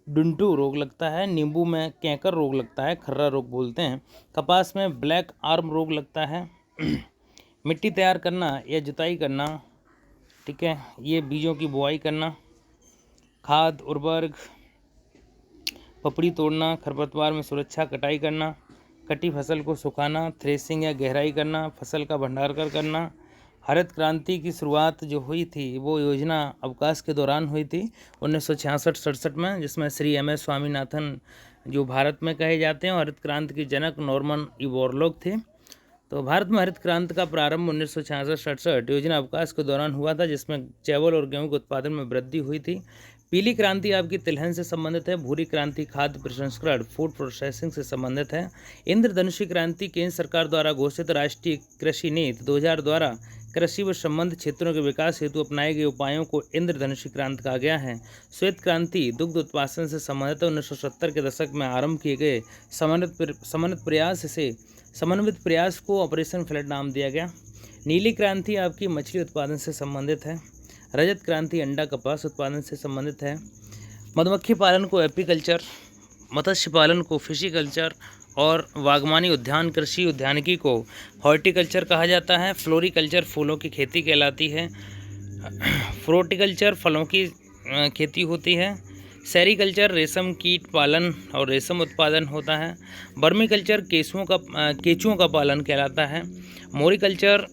डुंटू रोग लगता है, नींबू में कैंकर रोग लगता है, खर्रा रोग बोलते हैं, कपास में ब्लैक आर्म रोग लगता है। मिट्टी तैयार करना या जुताई करना, ठीक है, ये बीजों की बुआई करना, खाद उर्वरक, पपड़ी तोड़ना, खरपतवार में सुरक्षा कटाई करना, कटी फसल को सुखाना, थ्रेसिंग या गहराई करना, फसल का भंडारण करना। हरित क्रांति की शुरुआत जो हुई थी वो योजना अवकाश के दौरान हुई थी 1966-67 में, जिसमें श्री MS स्वामीनाथन जो भारत में कहे जाते हैं, हरित क्रांति के जनक नॉर्मन ई बोरलॉग थे। तो भारत में हरित क्रांति का प्रारंभ 1966-67 योजना अवकाश के दौरान हुआ था, जिसमें चावल और गेहूं के उत्पादन में वृद्धि हुई थी। पीली क्रांति आपकी तिलहन से संबंधित है। भूरी क्रांति खाद्य प्रसंस्करण फूड प्रोसेसिंग से संबंधित है। इंद्रधनुषी क्रांति केंद्र सरकार द्वारा घोषित राष्ट्रीय कृषि नीति 2000 द्वारा कृषि व संबंधित क्षेत्रों के विकास हेतु अपनाए गए उपायों को इंद्रधनुषी क्रांति कहा गया है। श्वेत क्रांति दुग्ध उत्पादन से संबंधित 1970 के दशक में आरंभ किए गए समन्वित प्रयास को ऑपरेशन फ्लड नाम दिया गया। नीली क्रांति आपकी मछली उत्पादन से संबंधित है। रजत क्रांति अंडा कपास उत्पादन से संबंधित है। मधुमक्खी पालन को एपीकल्चर, मत्स्य पालन को फिशिकल्चर और बागवानी उद्यान कृषि उद्यानिकी को हॉर्टिकल्चर कहा जाता है। फ्लोरिकल्चर फूलों की खेती कहलाती है। फ्रूटिकल्चर फलों की खेती होती है। सेरीकल्चर रेशम कीट पालन और रेशम उत्पादन होता है। बर्मीकल्चर केंचुओं का पालन कहलाता है। मोरिकल्चर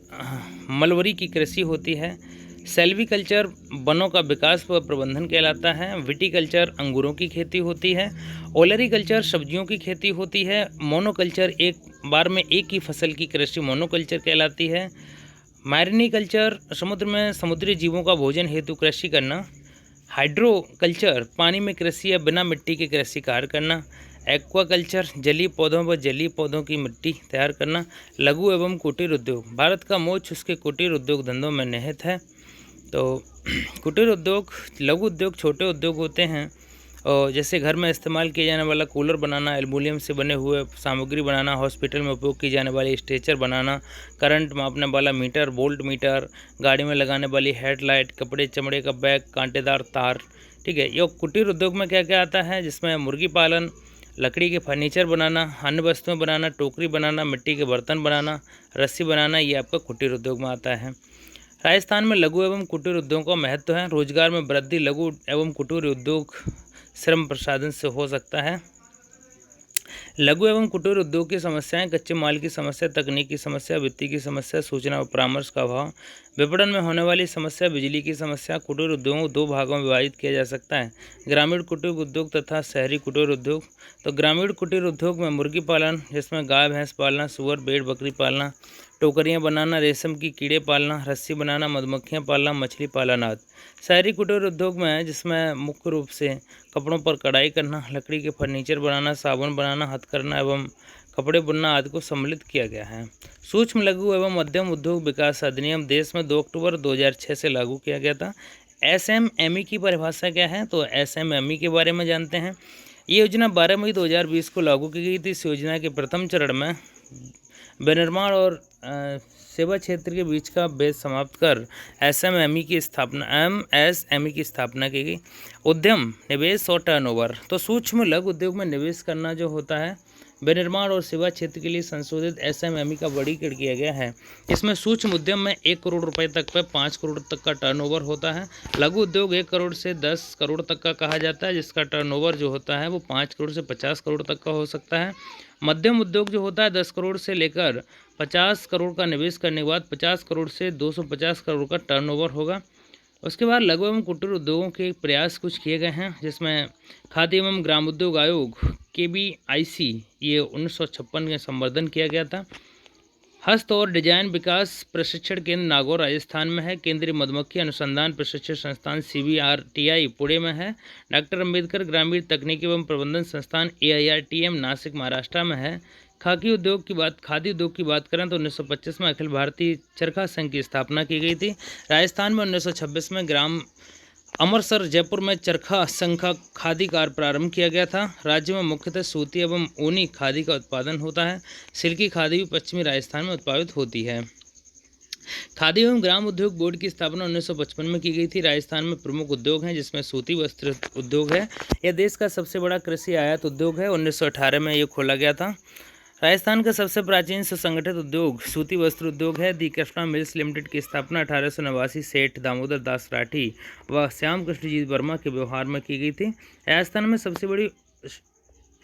मलबरी की कृषि होती है। सेल्वीकल्चर वनों का विकास व प्रबंधन कहलाता है। विटीकल्चर अंगूरों की खेती होती है। ओलरीकल्चर सब्जियों की खेती होती है। मोनोकल्चर एक बार में एक ही फसल की कृषि मोनोकल्चर कहलाती है। मैरिनीकल्चर समुद्र में समुद्री जीवों का भोजन हेतु कृषि करना। हाइड्रोकल्चर पानी में कृषि या बिना मिट्टी के कृषि कार्य करना। एक्वाकल्चर जलीय पौधों व जलीय पौधों की मिट्टी तैयार करना। लघु एवं कुटीर उद्योग भारत का मोक्ष उसके कुटीर उद्योग धंधों में निहित है। तो कुटीर उद्योग लघु उद्योग छोटे उद्योग होते हैं, और जैसे घर में इस्तेमाल किया जाने वाला कूलर बनाना, एल्युमिनियम से बने हुए सामग्री बनाना, हॉस्पिटल में उपयोग की जाने वाली स्ट्रेचर बनाना, करंट मापने वाला मीटर, वोल्ट मीटर, गाड़ी में लगाने वाली हेडलाइट, कपड़े चमड़े का बैग, कांटेदार तार, ठीक है। ये कुटीर उद्योग में क्या क्या आता है, जिसमें मुर्गी पालन, लकड़ी के फर्नीचर बनाना, अन्य वस्तुएं बनाना, टोकरी बनाना, मिट्टी के बर्तन बनाना, रस्सी बनाना, ये आपका कुटीर उद्योग में आता है। राजस्थान में लघु एवं कुटीर उद्योग का महत्व है। रोजगार में वृद्धि लघु एवं कुटीर उद्योग श्रम प्रसाधन से हो सकता है। लघु एवं कुटीर उद्योग की समस्याएं कच्चे माल की समस्या, तकनीकी समस्या, वित्तीय की समस्या, सूचना और परामर्श का अभाव, विपणन में होने वाली समस्या, बिजली की समस्या। कुटीर उद्योगों को दो भागों में विभाजित किया जा सकता है, ग्रामीण कुटीर उद्योग तथा शहरी कुटीर उद्योग। तो ग्रामीण कुटीर उद्योग में मुर्गी पालन, जिसमें गाय भैंस पालना, सुअर भेड़ बकरी पालना, टोकरियाँ बनाना, रेशम की कीड़े पालना, रस्सी बनाना, मधुमक्खियाँ पालना, मछली पालन आदि। शहरी कुटीर उद्योग में जिसमें मुख्य रूप से कपड़ों पर कढ़ाई करना, लकड़ी के फर्नीचर बनाना, साबुन बनाना, हथकरघा एवं कपड़े बुनना आदि को सम्मिलित किया गया है। सूक्ष्म लघु एवं मध्यम उद्योग विकास अधिनियम देश में 2 अक्टूबर 2006 से लागू किया गया था। SMME की परिभाषा क्या है, तो SMME के बारे में जानते हैं। ये योजना 12 मई 2020 को लागू की गई थी। इस योजना के प्रथम चरण में विनिर्माण और सेवा क्षेत्र के बीच का भेद समाप्त कर MSME की स्थापना की गई। उद्यम, निवेश और टर्नओवर। तो सूक्ष्म लघु उद्योग में निवेश करना जो होता है, विनिर्माण और सेवा क्षेत्र के लिए संशोधित एसएमएमई का वर्गीकरण किया गया है। इसमें सूक्ष्म उद्यम में 1 करोड़ रुपए तक पर 5 करोड़ तक का टर्नओवर होता है। लघु उद्योग 1 करोड़ से 10 करोड़ तक का कहा जाता है, जिसका टर्नओवर जो होता है वो 5 करोड़ से 50 करोड़ तक का हो सकता है। मध्यम उद्योग जो होता है 10 करोड़ से लेकर 50 करोड़ का निवेश करने के बाद 50 करोड़ से 250 करोड़ का टर्नओवर होगा। उसके बाद लघु एवं कुटीर उद्योगों के प्रयास कुछ किए गए हैं, जिसमें खाद्य एवं ग्राम उद्योग आयोग KBIC ये 1956 में संवर्धन किया गया था। हस्त और डिजाइन विकास प्रशिक्षण केंद्र नागौर राजस्थान में है। केंद्रीय मधुमक्खी अनुसंधान प्रशिक्षण संस्थान CBRTI पुणे में है। डॉक्टर अंबेडकर ग्रामीण तकनीकी एवं प्रबंधन संस्थान AIRTM नासिक महाराष्ट्र में है। खादी उद्योग की बात करें तो 1925 में अखिल भारतीय चरखा संघ की स्थापना की गई थी। राजस्थान में 1926 में ग्राम अमरसर जयपुर में चरखा संघ का खादी कार्य प्रारंभ किया गया था। राज्य में मुख्यतः सूती एवं ऊनी खादी का उत्पादन होता है। सिल्की खादी भी पश्चिमी राजस्थान में उत्पादित होती है। खादी एवं ग्राम उद्योग बोर्ड की स्थापना 1955 में की गई थी। राजस्थान में प्रमुख उद्योग हैं, जिसमें सूती वस्त्र उद्योग है। यह देश का सबसे बड़ा कृषि आयात उद्योग है। 1918 में ये खोला गया था। राजस्थान का सबसे प्राचीन सुसंगठित उद्योग सूती वस्त्र उद्योग है। दी कृष्णा मिल्स लिमिटेड की स्थापना 1889 सेठ दामोदर दास राठी व श्याम कृष्ण जी वर्मा के व्यवहार में की गई थी। राजस्थान में सबसे बड़ी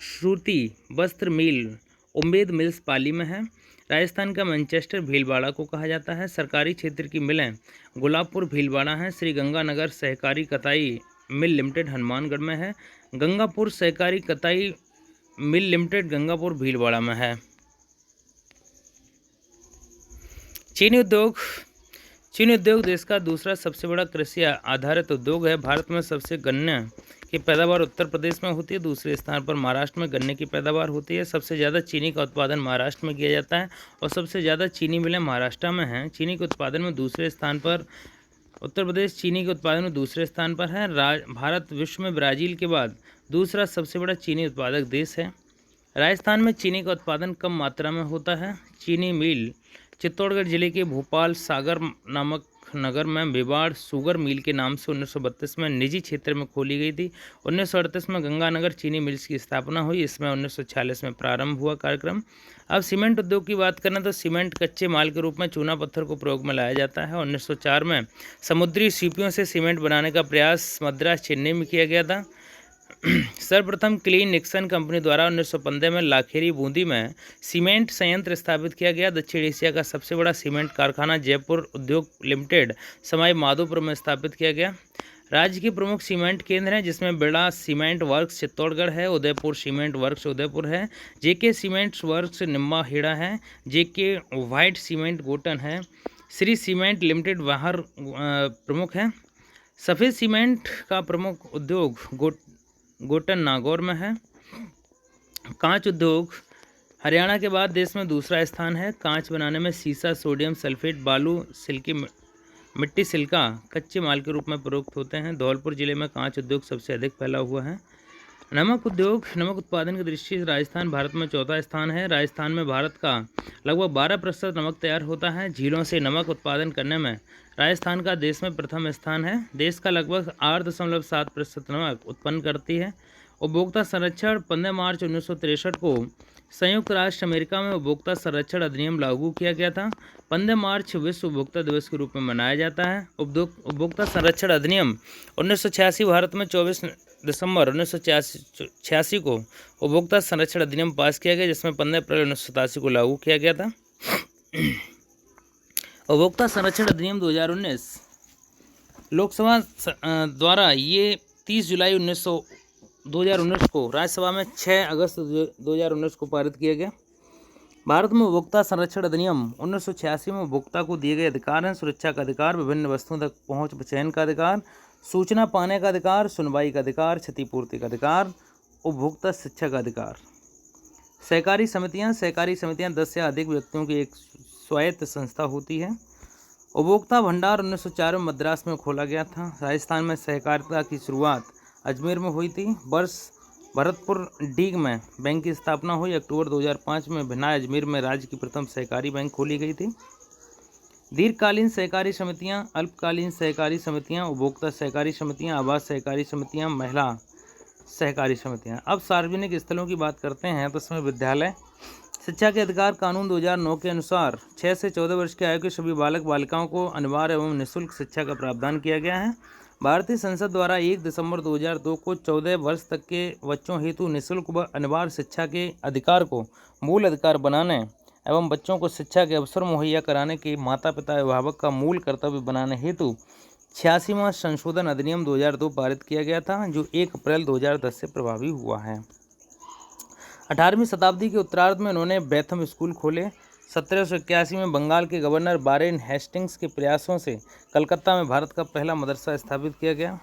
सूती वस्त्र मिल उम्मेद मिल्स पाली में है। राजस्थान का मैनचेस्टर भीलवाड़ा को कहा जाता है। सरकारी क्षेत्र की मिलें गुलाबपुर भीलवाड़ा हैं। श्री गंगानगर सहकारी कताई मिल लिमिटेड हनुमानगढ़ में है। गंगापुर सहकारी कताई मिल लिमिटेड गंगापुर भीलवाड़ा में है। चीनी उद्योग देश का दूसरा सबसे बड़ा कृषि आधारित उद्योग है। भारत में सबसे गन्ने की पैदावार उत्तर प्रदेश में होती है। दूसरे स्थान पर महाराष्ट्र में गन्ने की पैदावार होती है। सबसे ज़्यादा चीनी का उत्पादन महाराष्ट्र में किया जाता है और सबसे ज़्यादा चीनी मिलें महाराष्ट्र में हैं। चीनी के उत्पादन में दूसरे स्थान पर उत्तर प्रदेश चीनी के उत्पादन में दूसरे स्थान पर है। भारत विश्व में ब्राज़ील के बाद दूसरा सबसे बड़ा चीनी उत्पादक देश है। राजस्थान में चीनी का उत्पादन कम मात्रा में होता है। चीनी मिल चित्तौड़गढ़ जिले के भोपाल सागर नामक नगर में मेवाड़ शुगर मिल के नाम से 1932 में निजी क्षेत्र में खोली गई थी। 1938 में गंगानगर चीनी मिल्स की स्थापना हुई। इसमें 1946 में प्रारंभ हुआ कार्यक्रम। अब सीमेंट उद्योग की बात करें तो सीमेंट कच्चे माल के रूप में चूना पत्थर को प्रयोग में लाया जाता है। 1904 में समुद्री सीपियों से सीमेंट बनाने का प्रयास मद्रास चेन्नई में किया गया था। सर्वप्रथम क्लीन निक्सन कंपनी द्वारा 1915 में लाखेरी बूंदी में सीमेंट संयंत्र स्थापित किया गया। दक्षिण एशिया का सबसे बड़ा सीमेंट कारखाना जयपुर उद्योग लिमिटेड सवाई माधोपुर में स्थापित किया गया। राज्य के प्रमुख सीमेंट केंद्र हैं, जिसमें बिड़ा सीमेंट वर्क्स चित्तौड़गढ़ है। उदयपुर सीमेंट वर्क्स उदयपुर है। जेके सीमेंट वर्क्स निम्बाहेड़ा है। जेके वाइट सीमेंट गोटन है। श्री सीमेंट लिमिटेड बाहर प्रमुख है। सफ़ेद सीमेंट का प्रमुख उद्योग गोटन नागौर में है। कांच उद्योग हरियाणा के बाद देश में दूसरा स्थान है। कांच बनाने में सीसा सोडियम सल्फेट बालू सिल्की मिट्टी सिल्का कच्चे माल के रूप में प्रयुक्त होते हैं। धौलपुर जिले में कांच उद्योग सबसे अधिक फैला हुआ है। नमक उत्पादन की दृष्टि से राजस्थान भारत में चौथा स्थान है। राजस्थान में भारत का लगभग 12% नमक तैयार होता है। झीलों से नमक उत्पादन करने में राजस्थान का देश में प्रथम स्थान है। देश का लगभग 8.7% नमक उत्पन्न करती है। उपभोक्ता संरक्षण 15 मार्च 1963 को संयुक्त राष्ट्र अमेरिका में उपभोक्ता संरक्षण अधिनियम लागू किया गया था। 15 मार्च विश्व उपभोक्ता दिवस के रूप में मनाया जाता है। उपभोक्ता संरक्षण अधिनियम 1986 भारत में 24 दिसंबर 1986 को उपभोक्ता संरक्षण अधिनियम पास किया गया, जिसमें 15 अप्रैल 1987 को लागू किया गया था। उपभोक्ता संरक्षण अधिनियम 2019 लोकसभा द्वारा ये 30 जुलाई 2019 को राज्यसभा में 6 अगस्त 2019 को पारित किया गया। भारत में उपभोक्ता संरक्षण अधिनियम 1986 में उपभोक्ता को दिए गए अधिकार हैं: सुरक्षा का अधिकार, विभिन्न वस्तुओं तक पहुंच चयन का अधिकार, सूचना पाने का अधिकार, सुनवाई का अधिकार, क्षतिपूर्ति का अधिकार, उपभोक्ता शिक्षा का अधिकार। सहकारी समितियां 10 से अधिक व्यक्तियों की एक स्वायत्त संस्था होती है। उपभोक्ता भंडार 1904 में मद्रास में खोला गया था। राजस्थान में सहकारिता की शुरुआत अजमेर में हुई थी। वर्ष भरतपुर डीग में बैंक की स्थापना हुई। अक्टूबर 2005 में भिनाय अजमेर में राज्य की प्रथम सहकारी बैंक खोली गई थी। दीर्घकालीन सहकारी समितियां, अल्पकालीन सहकारी समितियां, उपभोक्ता सहकारी समितियां, आवास सहकारी समितियां, महिला सहकारी समितियाँ। अब सार्वजनिक स्थलों की बात करते हैं तो इसमें विद्यालय। शिक्षा के अधिकार कानून 2009 के अनुसार 6 से 14 वर्ष की आयु के सभी बालक बालिकाओं को अनिवार्य एवं निःशुल्क शिक्षा का प्रावधान किया गया है। भारतीय संसद द्वारा 1 दिसंबर 2002 को 14 वर्ष तक के बच्चों हेतु निःशुल्क व अनिवार्य शिक्षा के अधिकार को मूल अधिकार बनाने एवं बच्चों को शिक्षा के अवसर मुहैया कराने के माता पिता अभिभावक का मूल कर्तव्य बनाने हेतु 86वां संशोधन अधिनियम 2002 पारित किया गया था, जो 1 अप्रैल 2010 से प्रभावी हुआ है। 18वीं शताब्दी के उत्तरार्ध में उन्होंने बैथम स्कूल खोले। 1781 में बंगाल के गवर्नर वारेन हेस्टिंग्स के प्रयासों से कलकत्ता में भारत का पहला मदरसा स्थापित किया गया।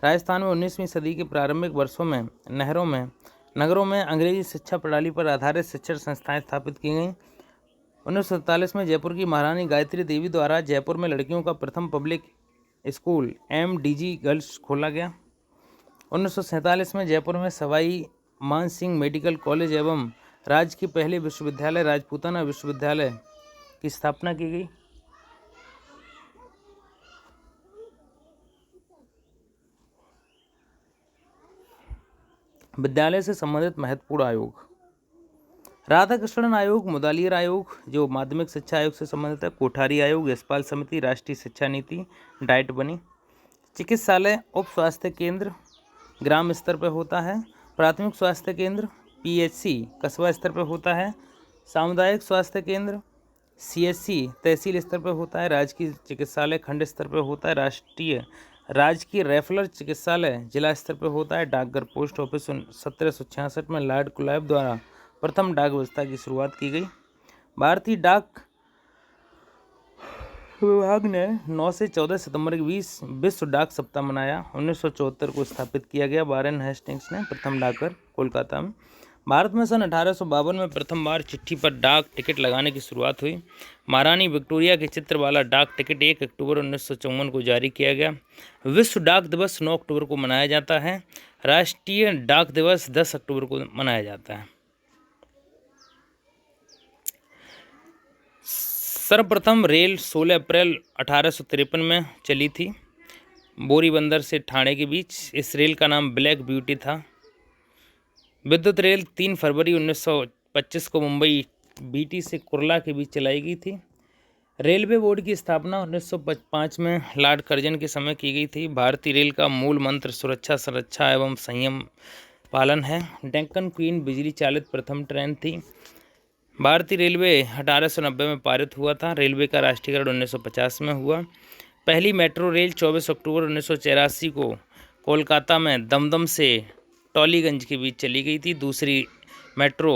राजस्थान में 19वीं सदी के प्रारंभिक वर्षों में नगरों में अंग्रेजी शिक्षा प्रणाली पर आधारित शिक्षण संस्थाएं स्थापित की गईं। 1947 में जयपुर की महारानी गायत्री देवी द्वारा जयपुर में लड़कियों का प्रथम पब्लिक स्कूल MDG गर्ल्स खोला गया। 1947 में जयपुर में सवाई मान सिंह मेडिकल कॉलेज एवं राज्य की पहली विश्वविद्यालय राजपूताना विश्वविद्यालय की स्थापना की गई। विद्यालय से संबंधित महत्वपूर्ण आयोग: राधाकृष्णन आयोग, मुदालियर आयोग जो माध्यमिक शिक्षा आयोग से संबंधित है, कोठारी आयोग, यशपाल समिति, राष्ट्रीय शिक्षा नीति, डाइट बनी। चिकित्सालय उप स्वास्थ्य केंद्र ग्राम स्तर पर होता है। प्राथमिक स्वास्थ्य केंद्र PHC कस्बा स्तर पर होता है। सामुदायिक स्वास्थ्य केंद्र CHC तहसील स्तर पर होता है। राजकीय चिकित्सालय खंड स्तर पर होता है। राजकीय रेफरल चिकित्सालय जिला स्तर पर होता है। डाकघर पोस्ट ऑफिस 1766 में लॉर्ड क्लाइव द्वारा प्रथम डाक व्यवस्था की शुरुआत की गई। भारतीय डाक विभाग ने 9 से 14 सितंबर के 20 विश्व डाक सप्ताह मनाया। 1974 को स्थापित किया गया। वारेन हेस्टिंग्स ने प्रथम डाकघर कोलकाता में। भारत में सन 1852 में प्रथम बार चिट्ठी पर डाक टिकट लगाने की शुरुआत हुई। महारानी विक्टोरिया के चित्र वाला डाक टिकट 1 अक्टूबर 1954 को जारी किया गया। विश्व डाक दिवस 9 अक्टूबर को मनाया जाता है। राष्ट्रीय डाक दिवस 10 अक्टूबर को मनाया जाता है। सर्वप्रथम रेल 16 अप्रैल 1853 में चली थी, बोरीबंदर से ठाणे के बीच। इस रेल का नाम ब्लैक ब्यूटी था। विद्युत रेल 3 फरवरी 1925 को मुंबई BT से कुर्ला के बीच चलाई गई थी। रेलवे बोर्ड की स्थापना 1905 में लॉर्ड कर्जन के समय की गई थी। भारतीय रेल का मूल मंत्र सुरक्षा, संरक्षा एवं संयम पालन है। डेक्कन क्वीन बिजली चालित प्रथम ट्रेन थी। भारतीय रेलवे 1890 में पारित हुआ था। रेलवे का राष्ट्रीयकरण 1950 में हुआ। पहली मेट्रो रेल 24 अक्टूबर 1984 को कोलकाता में दमदम से टॉलीगंज के बीच चली गई थी। दूसरी मेट्रो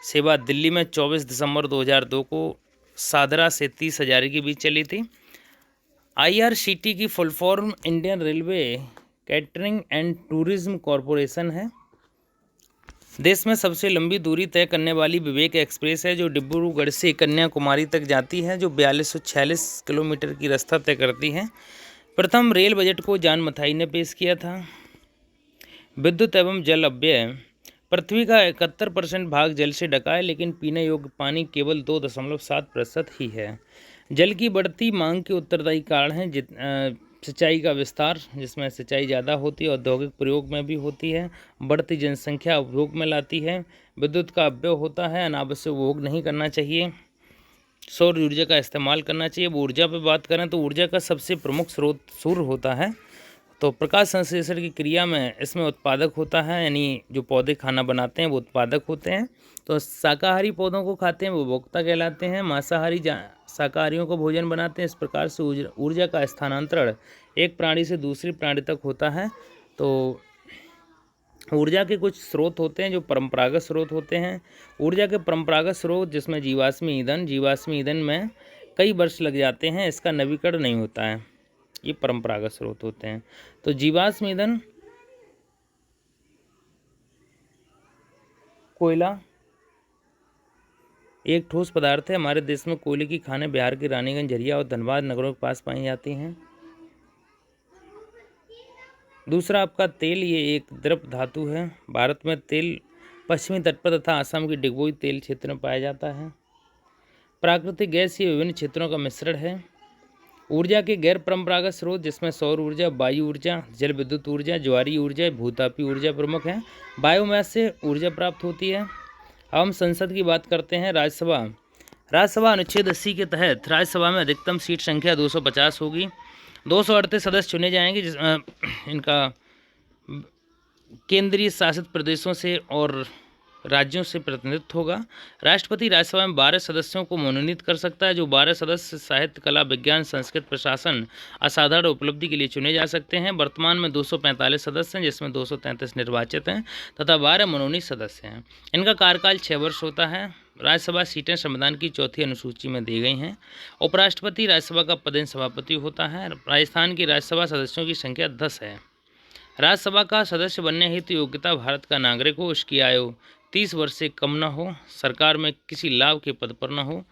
सेवा दिल्ली में 24 दिसंबर 2002 को सादरा से 30 हजारी के बीच चली थी। IRCT की full form Indian railway catering and tourism corporation है। देश में सबसे लंबी दूरी तय करने वाली विवेक एक्सप्रेस है, जो डिब्रूगढ़ से कन्याकुमारी तक जाती है, जो 4246 किलोमीटर की रास्ता तय करती है। प्रथम रेल बजट को जॉन मथाई ने पेश किया था। विद्युत एवं जल अपव्यय: पृथ्वी का 71% भाग जल से ढका है, लेकिन पीने योग्य पानी केवल 2.7% ही है। जल की बढ़ती मांग के उत्तरदायी कारण हैं सिंचाई का विस्तार, जिसमें सिंचाई ज़्यादा होती है, औद्योगिक प्रयोग में भी होती है, बढ़ती जनसंख्या उपभोग में लाती है, विद्युत का अपव्यय होता है, अनावश्यक उपभोग नहीं करना चाहिए, सौर ऊर्जा का इस्तेमाल करना चाहिए। अब ऊर्जा पे बात करें तो ऊर्जा का सबसे प्रमुख स्रोत सूर्य होता है। तो प्रकाश संश्लेषण की क्रिया में इसमें उत्पादक होता है, यानी जो पौधे खाना बनाते हैं वो उत्पादक होते हैं। तो शाकाहारी पौधों को खाते हैं वो उपभोक्ता कहलाते हैं। मांसाहारी शाकाहारियों को भोजन बनाते हैं। इस प्रकार से ऊर्जा का स्थानांतरण एक प्राणी से दूसरी प्राणी तक होता है। तो ऊर्जा के कुछ स्रोत होते हैं जो परंपरागत स्रोत होते हैं। ऊर्जा के परंपरागत स्रोत जिसमें जीवाश्मी ईंधन में कई वर्ष लग जाते हैं, इसका नवीकरण नहीं होता है, ये परंपरागत स्रोत होते हैं। तो जीवाश्म ईंधन, कोयला एक ठोस पदार्थ है। हमारे देश में कोयले की खानें बिहार के रानीगंज, झरिया और धनबाद नगरों के पास पाई जाती हैं। दूसरा आपका तेल, ये एक द्रव धातु है। भारत में तेल पश्चिमी तट पर तथा असम की डिगबोई तेल क्षेत्र में पाया जाता है। प्राकृतिक गैस ये विभिन्न क्षेत्रों का मिश्रण है। ऊर्जा के गैर परंपरागत स्रोत जिसमें सौर ऊर्जा, वायु ऊर्जा, जल विद्युत ऊर्जा, ज्वारीय ऊर्जा, भूतापी ऊर्जा प्रमुख हैं। बायोमास से ऊर्जा प्राप्त होती है। अब हम संसद की बात करते हैं। राज्यसभा अनुच्छेद 80 के तहत राज्यसभा में अधिकतम सीट संख्या 250 होगी। 238 सदस्य चुने जाएंगे, इनका केंद्रीय शासित प्रदेशों से और राज्यों से प्रतिनिधित्व होगा। राष्ट्रपति राज्यसभा में 12 सदस्यों को मनोनीत कर सकता है। जो 12 सदस्य साहित्य, कला, विज्ञान, संस्कृत, प्रशासन, असाधारण उपलब्धि के लिए चुने जा सकते हैं। वर्तमान में 245 सदस्य हैं, जिसमें 233 निर्वाचित हैं तथा 12 मनोनीत सदस्य हैं। इनका कार्यकाल 6 वर्ष होता है। राज्यसभा सीटें संविधान की 4थी अनुसूची में दी गई हैं। उपराष्ट्रपति राज्यसभा का पदेन सभापति होता है। राजस्थान की राज्यसभा सदस्यों की संख्या 10 है। राज्यसभा का सदस्य बनने हेतु योग्यता भारत का नागरिक हो, उसकी आयु 30 वर्ष से कम न हो, सरकार में किसी लाभ के पद पर न हो।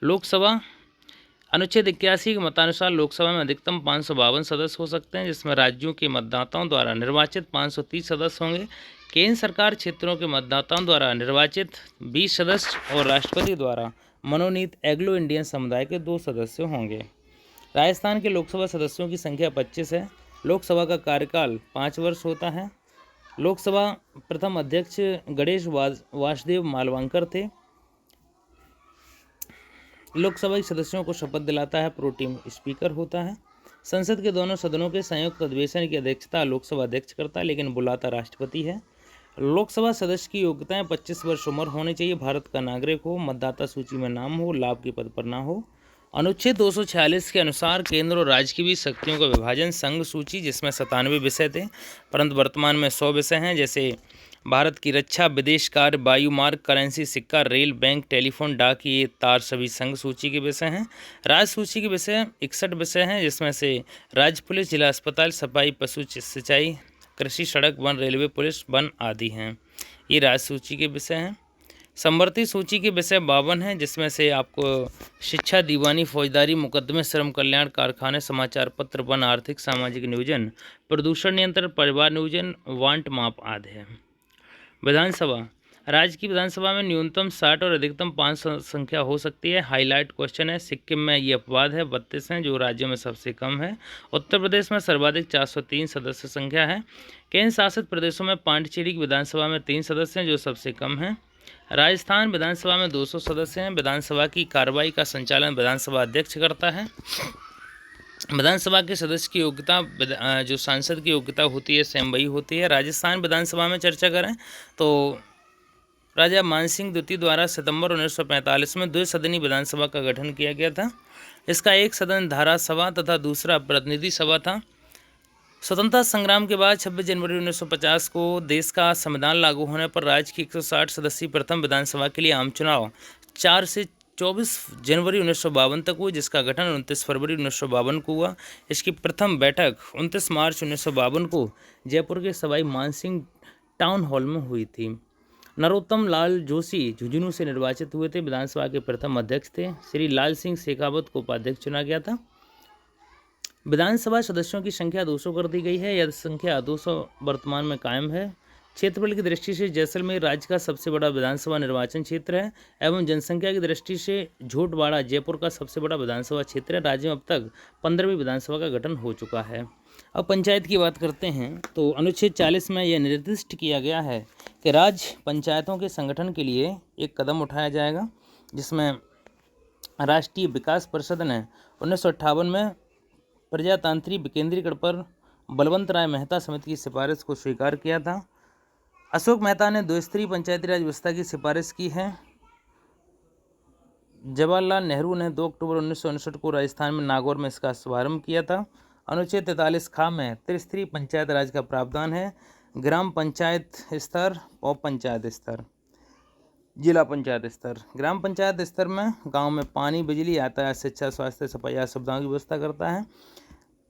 लोकसभा अनुच्छेद 81 के मतानुसार लोकसभा में अधिकतम 552 सदस्य हो सकते हैं, जिसमें राज्यों के मतदाताओं द्वारा निर्वाचित 530 सदस्य होंगे। केंद्र सरकार क्षेत्रों के मतदाताओं द्वारा निर्वाचित 20 सदस्य और राष्ट्रपति द्वारा मनोनीत एंग्लो इंडियन समुदाय के 2 सदस्य होंगे। राजस्थान के लोकसभा सदस्यों की संख्या 25 है। लोकसभा का कार्यकाल 5 वर्ष होता है। लोकसभा प्रथम अध्यक्ष गणेश वासुदेव मालवांकर थे। लोकसभा के सदस्यों को शपथ दिलाता है प्रोटेम स्पीकर होता है। संसद के दोनों सदनों के संयुक्त अधिवेशन की अध्यक्षता लोकसभा अध्यक्ष करता है, लेकिन बुलाता राष्ट्रपति है। लोकसभा सदस्य की योग्यताएं 25 वर्ष उम्र होनी चाहिए, भारत का नागरिक हो, मतदाता सूची में नाम हो, लाभ के पद पर ना हो। अनुच्छेद 246 के अनुसार केंद्र और राज्य की बीच शक्तियों का विभाजन संघ सूची, जिसमें 97 विषय थे, परंतु वर्तमान में 100 विषय हैं, जैसे भारत की रक्षा, विदेश कार्य, वायु मार्ग, करेंसी, सिक्का, रेल, बैंक, टेलीफोन, डाक, ये तार सभी संघ सूची के विषय हैं। राज्य सूची के विषय 61 विषय हैं, जिसमें से राज्य पुलिस, जिला अस्पताल, सफाई, पशु सिंचाई, कृषि, सड़क, वन, रेलवे, पुलिस, वन आदि हैं। ये राज्य सूची के विषय हैं। संवर्ती सूची के विषय 52 हैं, जिसमें से आपको शिक्षा, दीवानी, फौजदारी, मुकदमे, श्रम कल्याण, कारखाने, समाचार पत्र, वन, आर्थिक सामाजिक नियोजन, प्रदूषण नियंत्रण, परिवार नियोजन, वांट माप आदि है। विधानसभा राज्य की विधानसभा में न्यूनतम 60 और अधिकतम 5 संख्या हो सकती है। हाईलाइट क्वेश्चन है। सिक्किम में ये अपवाद है, 32 हैं, जो राज्यों में सबसे कम है। उत्तर प्रदेश में सर्वाधिक 403 सदस्य संख्या है। केंद्र शासित प्रदेशों में पांडिचेरी की विधानसभा में 3 सदस्य हैं, जो सबसे कम है। राजस्थान विधानसभा में 200 सदस्य हैं। विधानसभा की कार्रवाई का संचालन विधानसभा अध्यक्ष करता है। विधानसभा के सदस्य की योग्यता जो सांसद की योग्यता होती है सेम वही होती है। राजस्थान विधानसभा में चर्चा करें तो राजा मानसिंह द्वितीय द्वारा सितंबर 1945 में द्विसदनी विधानसभा का गठन किया गया था। इसका एक सदन धारा सभा तथा दूसरा प्रतिनिधि सभा था। स्वतंत्रता संग्राम के बाद 26 जनवरी 1950 को देश का संविधान लागू होने पर राज्य की 160 सदस्यीय प्रथम विधानसभा के लिए आम चुनाव 4 से 24 जनवरी 1952 तक हुई, जिसका गठन 29 फरवरी 1952 को हुआ। इसकी प्रथम बैठक 29 मार्च 1952 को जयपुर के सवाई मानसिंह टाउन हॉल में हुई थी। नरोत्तम लाल जोशी झुंझुनू से निर्वाचित हुए थे, विधानसभा के प्रथम अध्यक्ष थे। श्री लाल सिंह शेखावत को उपाध्यक्ष चुना गया था। विधानसभा सदस्यों की संख्या 200 कर दी गई है। यह संख्या 200 वर्तमान में कायम है। क्षेत्रफल की दृष्टि से जैसलमेर राज्य का सबसे बड़ा विधानसभा निर्वाचन क्षेत्र है एवं जनसंख्या की दृष्टि से झोटवाड़ा जयपुर का सबसे बड़ा विधानसभा क्षेत्र है। राज्य में अब तक 15वीं विधानसभा का गठन हो चुका है। अब पंचायत की बात करते हैं तो अनुच्छेद 40 में यह निर्दिष्ट किया गया है कि राज्य पंचायतों के संगठन के लिए एक कदम उठाया जाएगा, जिसमें राष्ट्रीय विकास परिषद ने 1958 में प्रजातांत्रिक विकेंद्रीकरण पर बलवंत राय मेहता समिति की सिफारिश को स्वीकार किया था। अशोक मेहता ने द्विस्तरीय पंचायती राज व्यवस्था की सिफारिश की है। जवाहरलाल नेहरू ने 2 अक्टूबर 1959 को राजस्थान में नागौर में इसका शुभारंभ किया था। अनुच्छेद 43 खा में त्रिस्तरीय पंचायत राज का प्रावधान है। ग्राम पंचायत स्तर, उप पंचायत स्तर, जिला पंचायत स्तर। ग्राम पंचायत स्तर में गांव में पानी, बिजली, यातायात, शिक्षा, स्वास्थ्य, सफाई आदि सुविधाओं की व्यवस्था करता है।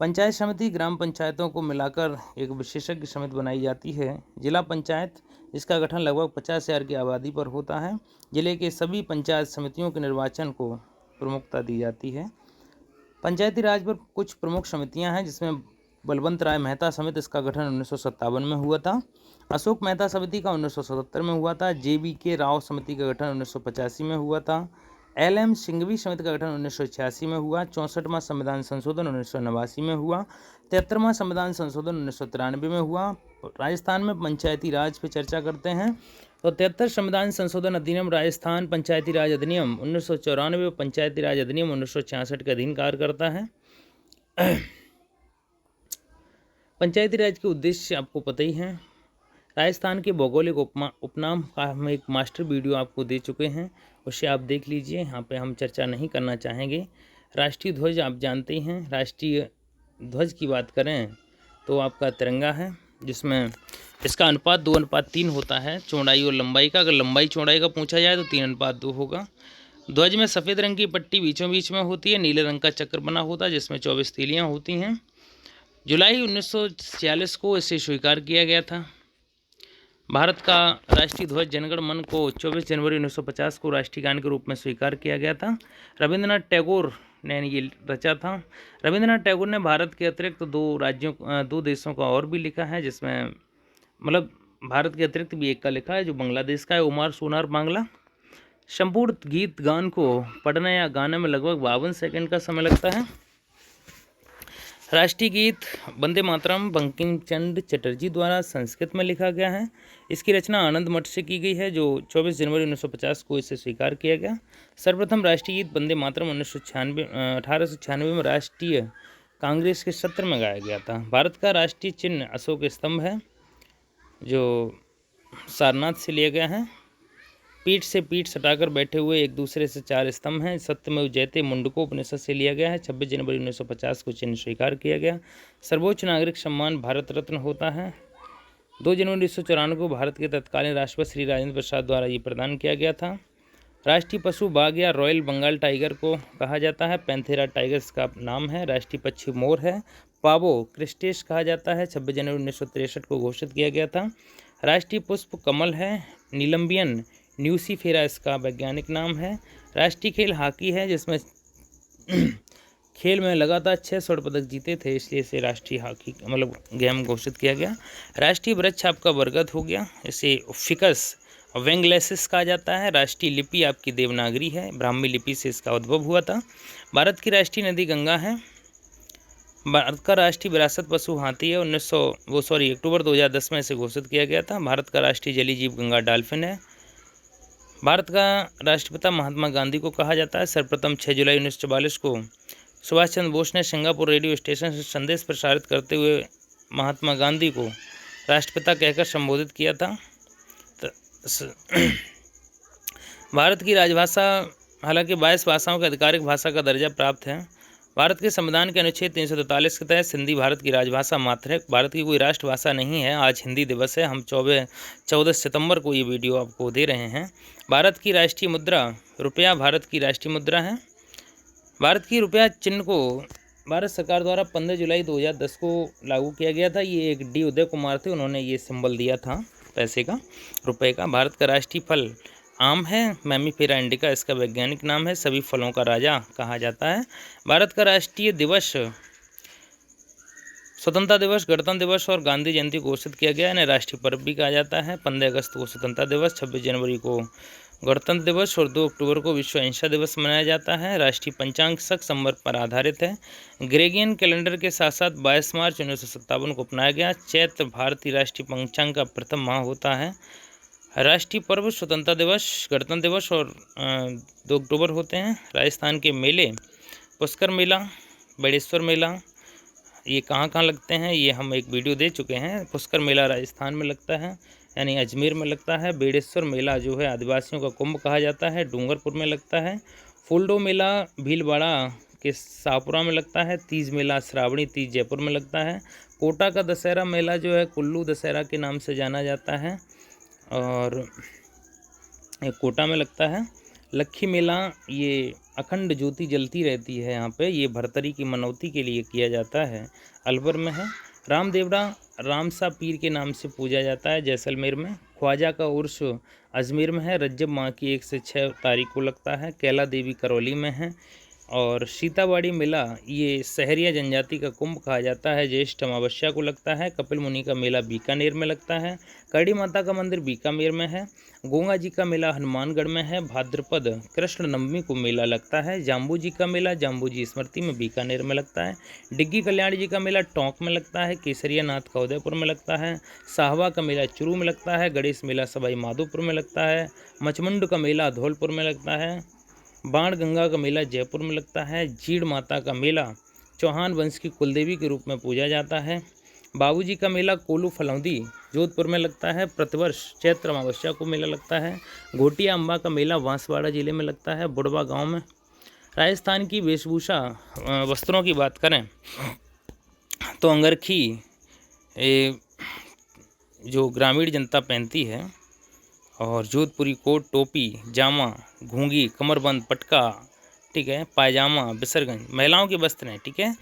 पंचायत समिति ग्राम पंचायतों को मिलाकर एक विशेषज्ञ समिति बनाई जाती है। जिला पंचायत, जिसका गठन लगभग 50,000 की आबादी पर होता है। जिले के सभी पंचायत समितियों के निर्वाचन को प्रमुखता दी जाती है। पंचायती राज पर कुछ प्रमुख समितियां हैं, जिसमें बलवंत राय मेहता समिति, इसका गठन 1957 में हुआ था। अशोक मेहता समिति का 1977 में हुआ था। JBK राव समिति का गठन 1985 में हुआ था। LM सिंघवी समिति का गठन 1986 में हुआ। 64वां संविधान संशोधन 1989 में हुआ। 73वां संविधान संशोधन 1993 में हुआ। राजस्थान में पंचायती राज पे चर्चा करते हैं तो 73 संविधान संशोधन अधिनियम राजस्थान पंचायती राज अधिनियम 1994, पंचायती राज अधिनियम 1966 के अधीन कार्य करता है। पंचायती राज के उद्देश्य आपको पता ही है। राजस्थान के भौगोलिक उपनाम का हम एक मास्टर वीडियो आपको दे चुके हैं, उसे आप देख लीजिए। यहाँ पे हम चर्चा नहीं करना चाहेंगे। राष्ट्रीय ध्वज आप जानते ही हैं। राष्ट्रीय ध्वज की बात करें तो आपका तिरंगा है, जिसमें इसका अनुपात 2:3 होता है, चौड़ाई और लंबाई का। अगर लंबाई चौड़ाई का पूछा जाए तो 3:2 होगा। ध्वज में सफ़ेद रंग की पट्टी बीचों बीच में होती है, नीले रंग का चक्र बना होता है जिसमें 24 तीलियाँ होती हैं। जुलाई 1946 को इसे स्वीकार किया गया था। भारत का राष्ट्रीय ध्वज जनगण मन को 24 जनवरी 1950 को राष्ट्रीय गान के रूप में स्वीकार किया गया था। रविंद्रनाथ टैगोर ने ये रचा था। रविंद्रनाथ टैगोर ने भारत के अतिरिक्त दो देशों का और भी लिखा है, जिसमें मतलब भारत के अतिरिक्त भी एक का लिखा है जो बांग्लादेश का है, उमार सोनार बांग्ला। संपूर्ण गीत गान को पढ़ने या गाने में लगभग 52 सेकंड का समय लगता है। राष्ट्रीय गीत वंदे मातरम बंकिम चंद्र चटर्जी द्वारा संस्कृत में लिखा गया है। इसकी रचना आनंद मठ से की गई है, जो 24 जनवरी 1950 को इसे स्वीकार किया गया। सर्वप्रथम राष्ट्रीय गीत वंदे मातरम 1896 में राष्ट्रीय कांग्रेस के सत्र में गाया गया था। भारत का राष्ट्रीय चिन्ह अशोक स्तंभ है, जो सारनाथ से लिया गया है। पीठ से पीठ सटाकर बैठे हुए एक दूसरे से 4 स्तंभ हैं। सत्यमेव जयते मुंडको उपनिषद से लिया गया है। 26 जनवरी 1950 को चिन्ह स्वीकार किया गया। सर्वोच्च नागरिक सम्मान भारत रत्न होता है। 2 जनवरी 1994 को भारत के तत्कालीन राष्ट्रपति श्री राजेंद्र प्रसाद द्वारा ये प्रदान किया गया था। राष्ट्रीय पशु बाघ या रॉयल बंगाल टाइगर को कहा जाता है। पैंथेरा टाइगर्स का नाम है। राष्ट्रीय पक्षी मोर है। पावो क्रिस्टेस कहा जाता है। 26 जनवरी 1963 को घोषित किया गया था। राष्ट्रीय पुष्प कमल है। नीलम्बियन न्यूसीफेरा इसका वैज्ञानिक नाम है। राष्ट्रीय खेल हॉकी है, जिसमें खेल में लगातार 6 स्वर्ण पदक जीते थे, इसलिए इसे राष्ट्रीय हॉकी मतलब गेम घोषित किया गया। राष्ट्रीय वृक्ष आपका बरगद हो गया, इसे फिकस वेंगलेसिस कहा जाता है। राष्ट्रीय लिपि आपकी देवनागरी है, ब्राह्मी लिपि से इसका उद्भव हुआ था। भारत की राष्ट्रीय नदी गंगा है। भारत का राष्ट्रीय विरासत पशु हाथी है। अक्टूबर 2010 में इसे घोषित किया गया था। भारत का राष्ट्रीय जलीय जीव गंगा डॉल्फिन है। भारत का राष्ट्रपिता महात्मा गांधी को कहा जाता है। सर्वप्रथम 6 जुलाई 1944 को सुभाष चंद्र बोस ने सिंगापुर रेडियो स्टेशन से संदेश प्रसारित करते हुए महात्मा गांधी को राष्ट्रपिता कहकर संबोधित किया था। भारत की राजभाषा हालांकि 22 भाषाओं की आधिकारिक भाषा का दर्जा प्राप्त है। भारत के संविधान के अनुच्छेद 343 के तहत हिंदी भारत की राजभाषा मात्र है। भारत की कोई राष्ट्रभाषा नहीं है। आज हिंदी दिवस है। हम 14 सितंबर को ये वीडियो आपको दे रहे हैं। भारत की राष्ट्रीय मुद्रा रुपया भारत की राष्ट्रीय मुद्रा है। भारत की रुपया चिन्ह को भारत सरकार द्वारा 15 जुलाई 2010 को लागू किया गया था। ये एक डी उदय कुमार थे, उन्होंने ये सिंबल दिया था पैसे का, रुपए का। भारत का राष्ट्रीय फल आम है। मैमीफेरा इंडिका इसका वैज्ञानिक नाम है। सभी फलों का राजा कहा जाता है। भारत का राष्ट्रीय दिवस स्वतंत्रता दिवस, गणतंत्र दिवस और गांधी जयंती घोषित किया गया। इन्हें राष्ट्रीय पर्व भी कहा जाता है। 15 अगस्त को स्वतंत्रता दिवस, 26 जनवरी को गणतंत्र दिवस और 2 अक्टूबर को विश्व अहिंसा दिवस मनाया जाता है। राष्ट्रीय पंचांग शक संवत पर आधारित है। ग्रेगियन कैलेंडर के साथ साथ 22 मार्च 1957 को अपनाया गया। चैत्र भारतीय राष्ट्रीय पंचांग का प्रथम माह होता है। राष्ट्रीय पर्व स्वतंत्रता दिवस, गणतंत्र दिवस और 2 अक्टूबर होते हैं। राजस्थान के मेले पुष्कर मेला, बेड़ेश्वर मेला, ये कहाँ लगते हैं ये हम एक वीडियो दे चुके हैं। पुष्कर मेला राजस्थान में लगता है, यानी अजमेर में लगता है। बेड़ेश्वर मेला जो है आदिवासियों का कुंभ कहा जाता है, डूंगरपुर में लगता है। फुलडो मेला भीलवाड़ा के शाहपुरा में लगता है। तीज मेला श्रावणी तीज जयपुर में लगता है। कोटा का दशहरा मेला जो है कुल्लू दशहरा के नाम से जाना जाता है और कोटा में लगता है। लक्खी मेला ये अखंड ज्योति जलती रहती है यहाँ पे, ये भरतरी की मनौती के लिए किया जाता है, अलवर में है। रामदेवरा रामसा पीर के नाम से पूजा जाता है जैसलमेर में। ख्वाजा का उर्स अजमेर में है। रज्जब माह की 1 से 6 तारीख को लगता है। कैला देवी करौली में है। और सीताबाड़ी मेला ये सहरिया जनजाति का कुंभ कहा जाता है, ज्येष्ठ अमावस्या को लगता है। कपिल मुनि का मेला बीकानेर में लगता है। करड़ी माता का मंदिर बीकानेर में है। गंगा जी का मेला हनुमानगढ़ में है। भाद्रपद कृष्ण नवमी को मेला लगता है। जाम्बू जी का मेला जाम्बू जी स्मृति में बीकानेर में लगता है। डिग्गी कल्याण जी का मेला टोंक में लगता है। केसरिया नाथ का उदयपुर में लगता है। साहवा का मेला चुरू में लगता है। गणेश मेला सवाई माधोपुर में लगता है। मचमुंड का मेला धौलपुर में लगता है। बाण गंगा का मेला जयपुर में लगता है। जीड़ माता का मेला चौहान वंश की कुलदेवी के रूप में पूजा जाता है। बाबूजी का मेला कोलू फलौदी जोधपुर में लगता है। प्रतिवर्ष चैत्र अमावस्या को मेला लगता है। घोटिया अम्बा का मेला बांसवाड़ा जिले में लगता है, बुढ़वा गांव में। राजस्थान की वेशभूषा वस्त्रों की बात करें तो अंगरखी जो ग्रामीण जनता पहनती है, और जोधपुरी कोट, टोपी, जामा, घूंगी, कमरबंद, पटका, ठीक है, पायजामा, बिसरगंज महिलाओं के वस्त्र हैं। ठीक है,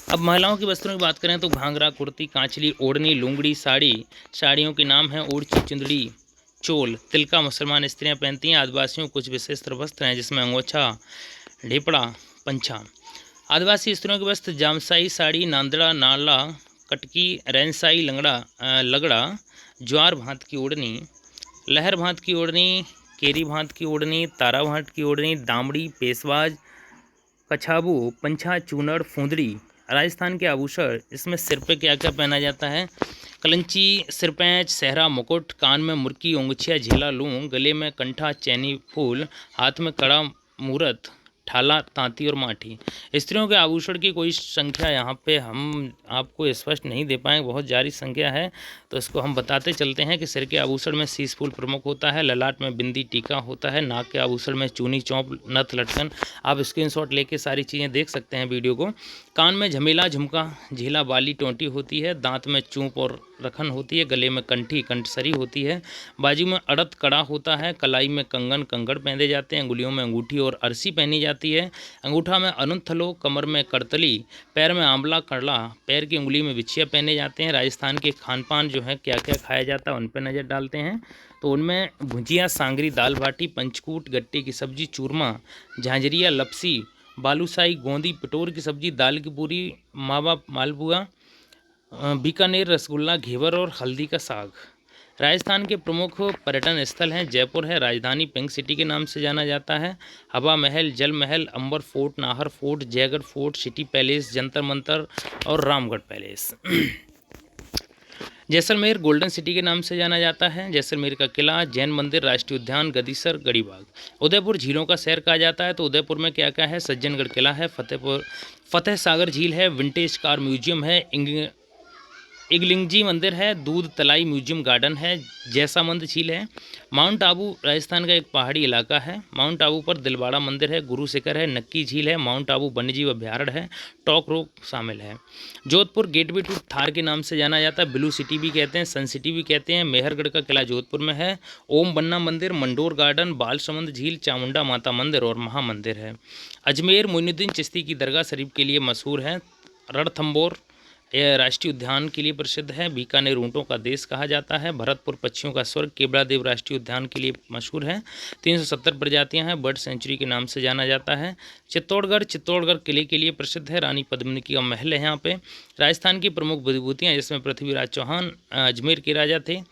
अब महिलाओं के वस्त्रों की बात करें तो घाघरा, कुर्ती, कांचली, ओढ़नी, लुंगड़ी, साड़ी। साड़ियों के नाम हैं ओढ़ची, चुंदड़ी, चोल, तिलका मुसलमान स्त्रियां पहनती हैं। आदिवासियों कुछ विशेष वस्त्र हैं जिसमें अंगोछा, ढेपड़ा, पंछा। आदिवासी स्त्रियों के वस्त्र जामसाई साड़ी, नांदड़ा, नाला, कटकी, रैनसाई, लगड़ा, ज्वार भांत की ओढ़नी, लहर भांत की ओढ़नी, केरी भांत की ओढ़नी, तारा भांत की ओढ़नी, दामड़ी, पेशवाज, कछाबू, पंछा, चूनड़, फूंदड़ी। राजस्थान के आभूषण, इसमें सिर पे क्या क्या पहना जाता है? कलंची, सिरपैंच, सहरा, मुकुट, कान में मुर्की, ओंगछिया, झेला, लूंग, गले में कंठा, चैनी फूल, हाथ में कड़ा, मूरत, ठाला, तांती और माठी। स्त्रियों के आभूषण की कोई संख्या यहाँ पे हम आपको स्पष्ट नहीं दे पाएंगे, बहुत जारी संख्या है, तो इसको हम बताते चलते हैं कि सिर के आभूषण में शीश फूल प्रमुख होता है, ललाट में बिंदी टीका होता है, नाक के आभूषण में चूनी, चौंप, नथ, लटकन। आप स्क्रीनशॉट लेके सारी चीज़ें देख सकते हैं वीडियो को। कान में झमेला, झुमका, झीला, बाली, टोंटी होती है। दांत में चूंप और रखन होती है। गले में कंठी, कंठसरी होती है। बाजू में अड़त, कड़ा होता है। कलाई में कंगन, कंगड़ पहने जाते हैं। अंगुलियों में अंगूठी और अरसी पहनी जाती है। अंगूठा में अनुत्थलो, कमर में करतली, पैर में आंवला, करला, पैर की उंगली में बिछिया पहने जाते हैं। राजस्थान के खान पान जो है क्या क्या खाया जाता है उन पर नज़र डालते हैं। तो उनमें भुजिया, सांगरी, दाल बाटी, पंचकूट, गट्टे की सब्जी, चूरमा, झांझरिया, लपसी, बालूशाही, गोंदी, पिटोर की सब्जी, दाल की पूरी, मावा, मालपुआ, बीकानेर रसगुल्ला, घेवर और हल्दी का साग। राजस्थान के प्रमुख पर्यटन स्थल हैं। जयपुर है, राजधानी पिंक सिटी के नाम से जाना जाता है। हवा Mahal, Jal Mahal, Amber fort, Nahar fort, Jaigarh fort, city palace, Jantar Mantar और Ramgarh palace. Jaisalmer golden city के नाम से जाना जाता है। जैसलमेर का किला, जैन मंदिर, राष्ट्रीय उद्यान, गदीसर, गढ़ीबाग। उदयपुर झीलों का शहर कहा जाता है। तो उदयपुर में क्या क्या है? सज्जनगढ़ किला है, फतेह सागर झील है, विंटेज कार म्यूजियम है, इगलिंगजी मंदिर है, दूध तलाई म्यूजियम गार्डन है, जैसामंद झील है। माउंट आबू राजस्थान का एक पहाड़ी इलाका है। माउंट आबू पर दिलवाड़ा मंदिर है, गुरु शिखर है, नक्की झील है, माउंट आबू वन्यजीव अभ्यारण्य है, टॉक रोक शामिल है। जोधपुर गेटवे टू थार के नाम से जाना जाता है। ब्लू सिटी भी कहते हैं, सन सिटी भी कहते हैं। मेहरगढ़ का किला जोधपुर में है। ओम बन्ना मंदिर, मंडोर गार्डन, बालसमंद झील, चामुंडा माता मंदिर और महामंदिर है। अजमेर मोइनुद्दीन चिश्ती की दरगाह शरीफ के लिए मशहूर है। रणथंबोर यह राष्ट्रीय उद्यान के लिए प्रसिद्ध है। बीकानेर ऊँटों का देश कहा जाता है। भरतपुर पक्षियों का स्वर्ग केवड़ादेव राष्ट्रीय उद्यान के लिए मशहूर है। 370 प्रजातियां हैं। बर्ड सेंचुरी के नाम से जाना जाता है। चित्तौड़गढ़ किले के लिए प्रसिद्ध है। रानी पद्मिनी का महल है यहाँ पे। राजस्थान की प्रमुख विभूतियाँ जिसमें पृथ्वीराज चौहान अजमेर के राजा थे।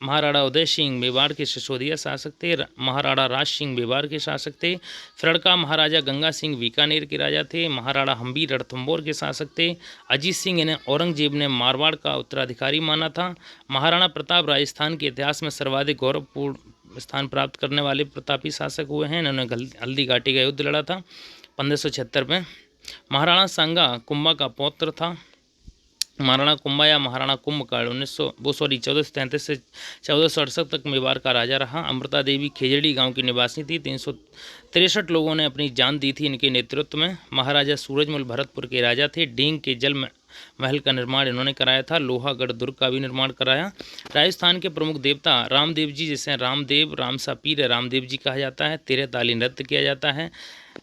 महाराणा उदय सिंह मेवाड़ के सिसोदिया शासक थे। महाराणा राज सिंह मेवाड़ के शासक थे। फ्रड़का महाराजा गंगा सिंह बीकानेर के राजा थे। महाराणा हम्बी रणथंबोर के शासक थे। अजीत सिंह इन्हें औरंगजेब ने मारवाड़ का उत्तराधिकारी माना था। महाराणा प्रताप राजस्थान के इतिहास में सर्वाधिक गौरवपूर्ण स्थान प्राप्त करने वाले प्रतापी शासक हुए हैं। इन्होंने हल्दी घाटी का युद्ध लड़ा था 1576 में। महाराणा सांगा कुंभा का पौत्र था। महाराणा कुंभा या महाराणा कुंभकाल 1433 से 1468 तक मेवाड़ का राजा रहा। अमृता देवी खेजड़ी गांव की निवासी थी। 363 लोगों ने अपनी जान दी थी इनके नेतृत्व में। महाराजा सूरजमल भरतपुर के राजा थे। डींग के जल महल का निर्माण इन्होंने कराया था। लोहागढ़ दुर्ग का भी निर्माण कराया। राजस्थान के प्रमुख देवता रामदेव जी, जिसे रामदेव रामसा पीर रामदेव जी कहा जाता है। 13 ताली नृत्य किया जाता है।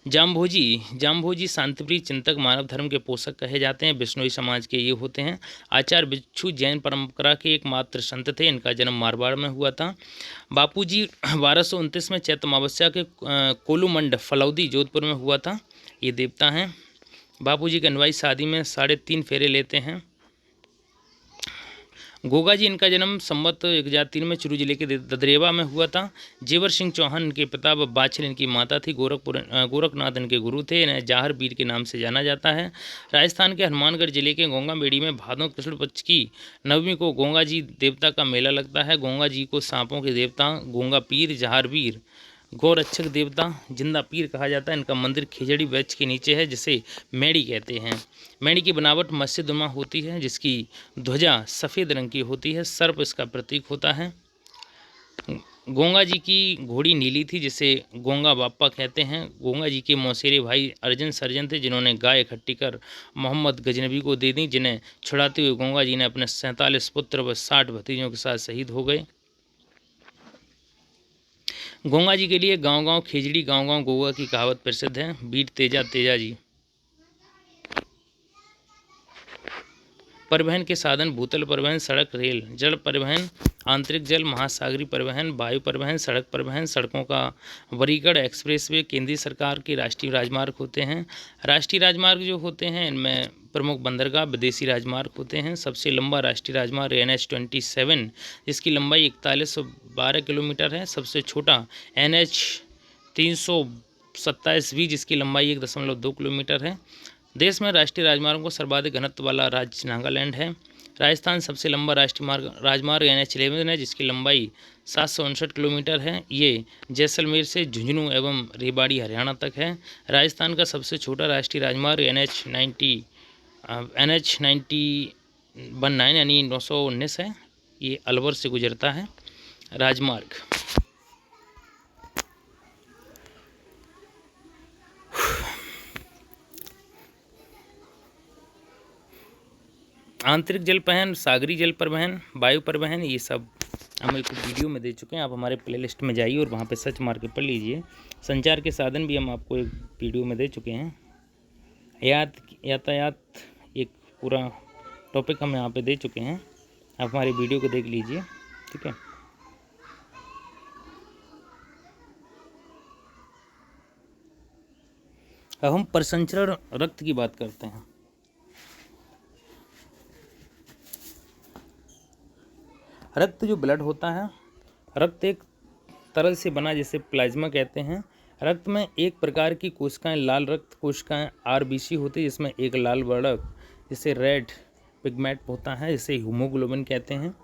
जाम्भोजी शांतिप्रिय चिंतक, मानव धर्म के पोषक कहे जाते हैं। बिश्नोई समाज के ये होते हैं। आचार्य बिच्छू जैन परंपरा के एकमात्र संत थे। इनका जन्म मारवाड़ में हुआ था। बापूजी 1229 में चैत्र अमावस्या के कोलूमंड फलौदी जोधपुर में हुआ था। ये देवता हैं। बापूजी के अनुयायी शादी में 3.5 फेरे लेते हैं। गोगा जी, इनका जन्म संवत 1003 में चुरू जिले के ददरेवा में हुआ था। जेवर सिंह चौहान इनके पिता व बाछल इनकी माता थी। गोरखनाथ इनके गुरु थे। इन्हें जाहर वीर के नाम से जाना जाता है। राजस्थान के हनुमानगढ़ जिले के गोंगा बेड़ी में भादों कृष्ण पक्ष की नवमी को गोंगा जी देवता का मेला लगता है। गोंगा जी को सांपों के देवता गोंगा पीर, जाहर वीर, गौरक्षक देवता, जिंदा पीर कहा जाता है। इनका मंदिर खिजड़ी वृक्ष के नीचे है, जिसे मेड़ी कहते हैं। मेड़ी की बनावट मत्स्यदुमा होती है, जिसकी ध्वजा सफ़ेद रंग की होती है। सर्प इसका प्रतीक होता है। गोंगा जी की घोड़ी नीली थी, जिसे गोंगा बाप्पा कहते हैं। गोंगा जी के मौसेरे भाई अर्जन सर्जन थे, जिन्होंने गाय इकट्ठी कर मोहम्मद गजनबी को दे दी, जिन्हें छुड़ाते हुए गोंगा जी ने अपने 47 पुत्र व 60 भतीजों के साथ शहीद हो गए। गोंगा जी के लिए गांव गांव खिजड़ी, गांव गांव गोगा की कहावत प्रसिद्ध है। वीर तेजा तेजा जी। परिवहन के साधन भूतल परिवहन, सड़क, रेल। जल परिवहन आंतरिक जल, महासागरीय परिवहन, वायु परिवहन, सड़क परिवहन। सड़कों का वर्गीकरण एक्सप्रेसवे केंद्रीय सरकार के राष्ट्रीय राजमार्ग होते हैं। राष्ट्रीय राजमार्ग जो होते हैं, इनमें प्रमुख बंदरगाह, विदेशी राजमार्ग होते हैं। सबसे लंबा राष्ट्रीय राजमार्ग NH-27, जिसकी लंबाई 4112 किलोमीटर है। सबसे छोटा NH-327V, जिसकी लंबाई 1.2 किलोमीटर है। देश में राष्ट्रीय राजमार्गों को सर्वाधिक घनत्व वाला राज्य नागालैंड है। राजस्थान सबसे लंबा राष्ट्रीय राजमार्ग NH-11 है, जिसकी लंबाई 759 किलोमीटर है। ये जैसलमेर से झुंझुनू एवं रेवाड़ी हरियाणा तक है। राजस्थान का सबसे छोटा राष्ट्रीय राजमार्ग NH-19 यानी 919 है। ये अलवर से गुजरता है राजमार्ग। आंतरिक जल परिवहन, सागरीय जल परिवहन, वायु परिवहन, ये सब हम एक वीडियो में दे चुके हैं। आप हमारे प्लेलिस्ट में जाइए और वहाँ पे सर्च मार के पढ़ लीजिए। संचार के साधन भी हम आपको एक वीडियो में दे चुके हैं। यातायात एक पूरा टॉपिक हम यहाँ पे दे चुके हैं। आप हमारी वीडियो को देख लीजिए, ठीक है। अब हम परिसंचरण रक्त की बात करते हैं। रक्त जो ब्लड होता है, रक्त एक तरल से बना, जिसे प्लाज्मा कहते हैं। रक्त में एक प्रकार की कोशिकाएं, लाल रक्त कोशिकाएं RBC होती है, जिसमें एक लाल वर्णक जिसे रेड पिगमेंट होता है, जिसे हीमोग्लोबिन कहते हैं।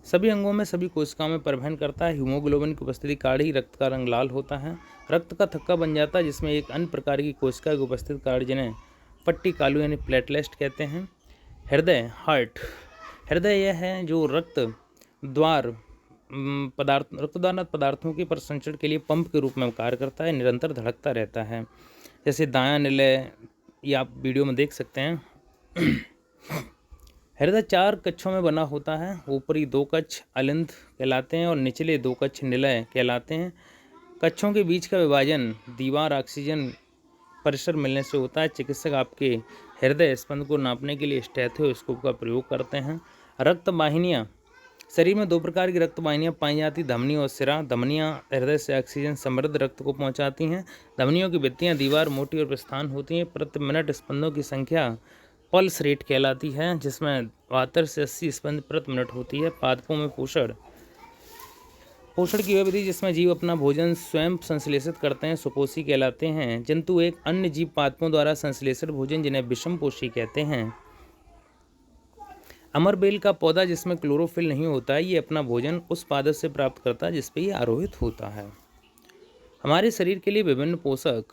सभी अंगों में सभी कोशिकाओं में परिवहन करता है। हीमोग्लोबिन की उपस्थिति कारण ही रक्त का रंग लाल होता है। रक्त का थक्का बन जाता है, जिसमें एक अन्य प्रकार की कोशिका की उपस्थिति कारण, जिन्हें पट्टी कालू यानी प्लेटलेट कहते हैं। हृदय, हार्ट। हृदय यह है जो रक्तद्वार पदार्थों के परिसंचरण के लिए पंप के रूप में कार्य करता है, निरंतर धड़कता रहता है। जैसे दायां निलय, ये आप वीडियो में देख सकते हैं। हृदय 4 कक्षों में बना होता है। ऊपरी 2 कक्ष अलिंद कहलाते हैं और निचले 2 कक्ष निलय कहलाते हैं। कक्षों के बीच का विभाजन दीवार ऑक्सीजन परिसर मिलने से होता है। चिकित्सक आपके हृदय स्पंद को नापने के लिए स्टेथोस्कोप का प्रयोग करते हैं। रक्त वाहिनियाँ, शरीर में 2 प्रकार की रक्त वाहिनियाँ पाई जाती, धमनी और सिरा। धमनियाँ हृदय से ऑक्सीजन समृद्ध रक्त को पहुँचाती हैं। धमनियों की भित्तियाँ दीवार मोटी और प्रस्थान होती हैं। प्रति मिनट स्पंदों की संख्या पल्स रेट कहलाती है, जिसमें 72 से 80 स्पंद प्रति मिनट होती है। पादपों में पोषण की वह विधि जिसमें जीव अपना भोजन स्वयं संश्लेषित करते हैं, सुपोषी कहलाते हैं। जंतु एक अन्य जीव पादपों द्वारा संश्लेषित भोजन, जिन्हें विषमपोषी कहते हैं। अमरबेल का पौधा, जिसमें क्लोरोफिल नहीं होता है, ये अपना भोजन उस पादप से प्राप्त करता है जिस पर ये आरोहित होता है। हमारे शरीर के लिए विभिन्न पोषक,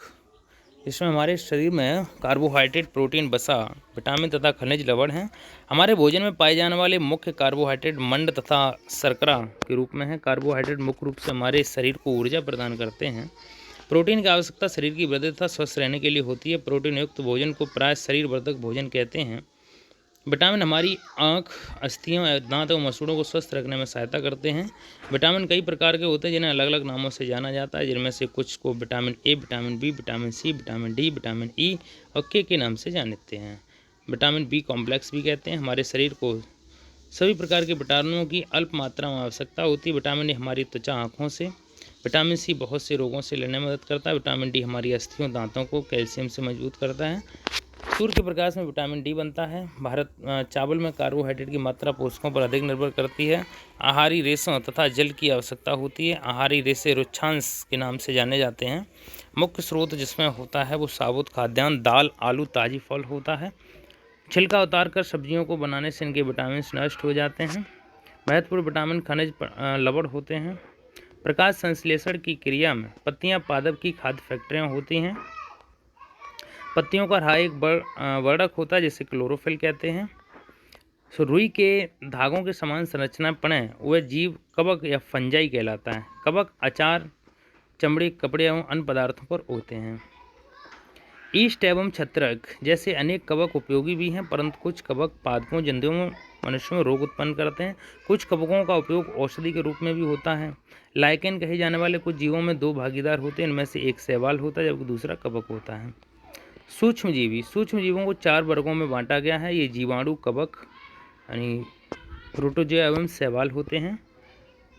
इसमें हमारे शरीर में कार्बोहाइड्रेट, प्रोटीन, वसा, विटामिन तथा खनिज लवण हैं। हमारे भोजन में पाए जाने वाले मुख्य कार्बोहाइड्रेट मंड तथा शर्करा के रूप में है। कार्बोहाइड्रेट मुख्य रूप से हमारे शरीर को ऊर्जा प्रदान करते हैं। प्रोटीन की आवश्यकता शरीर की वृद्धि तथा स्वस्थ रहने के लिए होती है। प्रोटीन युक्त भोजन को प्राय शरीर वर्धक भोजन कहते हैं। विटामिन हमारी आँख, अस्थियों, दांत और मसूड़ों को स्वस्थ रखने में सहायता करते हैं। विटामिन कई प्रकार के होते हैं, जिन्हें अलग अलग नामों से जाना जाता है, जिनमें से कुछ को vitamin A, vitamin B, vitamin C, vitamin D, vitamin E और के नाम से जानते हैं। विटामिन बी कॉम्प्लेक्स भी कहते हैं। हमारे शरीर को सभी प्रकार के विटामिनों की अल्प मात्रा में आवश्यकता होती है। विटामिन ए हमारी त्वचा, आँखों से विटामिन सी बहुत से रोगों से लड़ने में मदद करता है। विटामिन डी हमारी अस्थियों, दांतों को कैल्शियम से मजबूत करता है। सूर्य के प्रकाश में विटामिन डी बनता है। चावल में कार्बोहाइड्रेट की मात्रा पोषकों पर अधिक निर्भर करती है। आहारी रेशों तथा जल की आवश्यकता होती है। आहारी रेशे रुक्षांश के नाम से जाने जाते हैं। मुख्य स्रोत जिसमें होता है वो साबुत खाद्यान्न, दाल, आलू, ताजी फल होता है। छिलका उतार कर सब्जियों को बनाने से इनके विटामिन नष्ट हो जाते हैं। महत्वपूर्ण विटामिन खनिज लवण होते हैं। प्रकाश संश्लेषण की क्रिया में पत्तियां पादप की खाद्य फैक्ट्रियां होती हैं। पत्तियों का रहा एक वर्णक होता है जिसे क्लोरोफिल कहते हैं। रुई के धागों के समान संरचना पड़े वह जीव कवक या फंजाई कहलाता है। कवक अचार, चमड़े, कपड़े एवं अन्य पदार्थों पर होते हैं। ईस्ट एवं छत्रक जैसे अनेक कवक उपयोगी भी हैं, परंतु कुछ कवक पादपों, जंतुओं, मनुष्यों में रोग उत्पन्न करते हैं। कुछ कवकों का उपयोग औषधि के रूप में भी होता है। लाइकेन कहे जाने वाले कुछ जीवों में 2 भागीदार होते हैं। इनमें से एक शैवाल होता है जबकि दूसरा कवक होता है। सूक्ष्मजीवी, सूक्ष्म जीवों को 4 वर्गों में बांटा गया है। ये जीवाणु, कवक यानी प्रोटोजोआ एवं शैवाल होते हैं।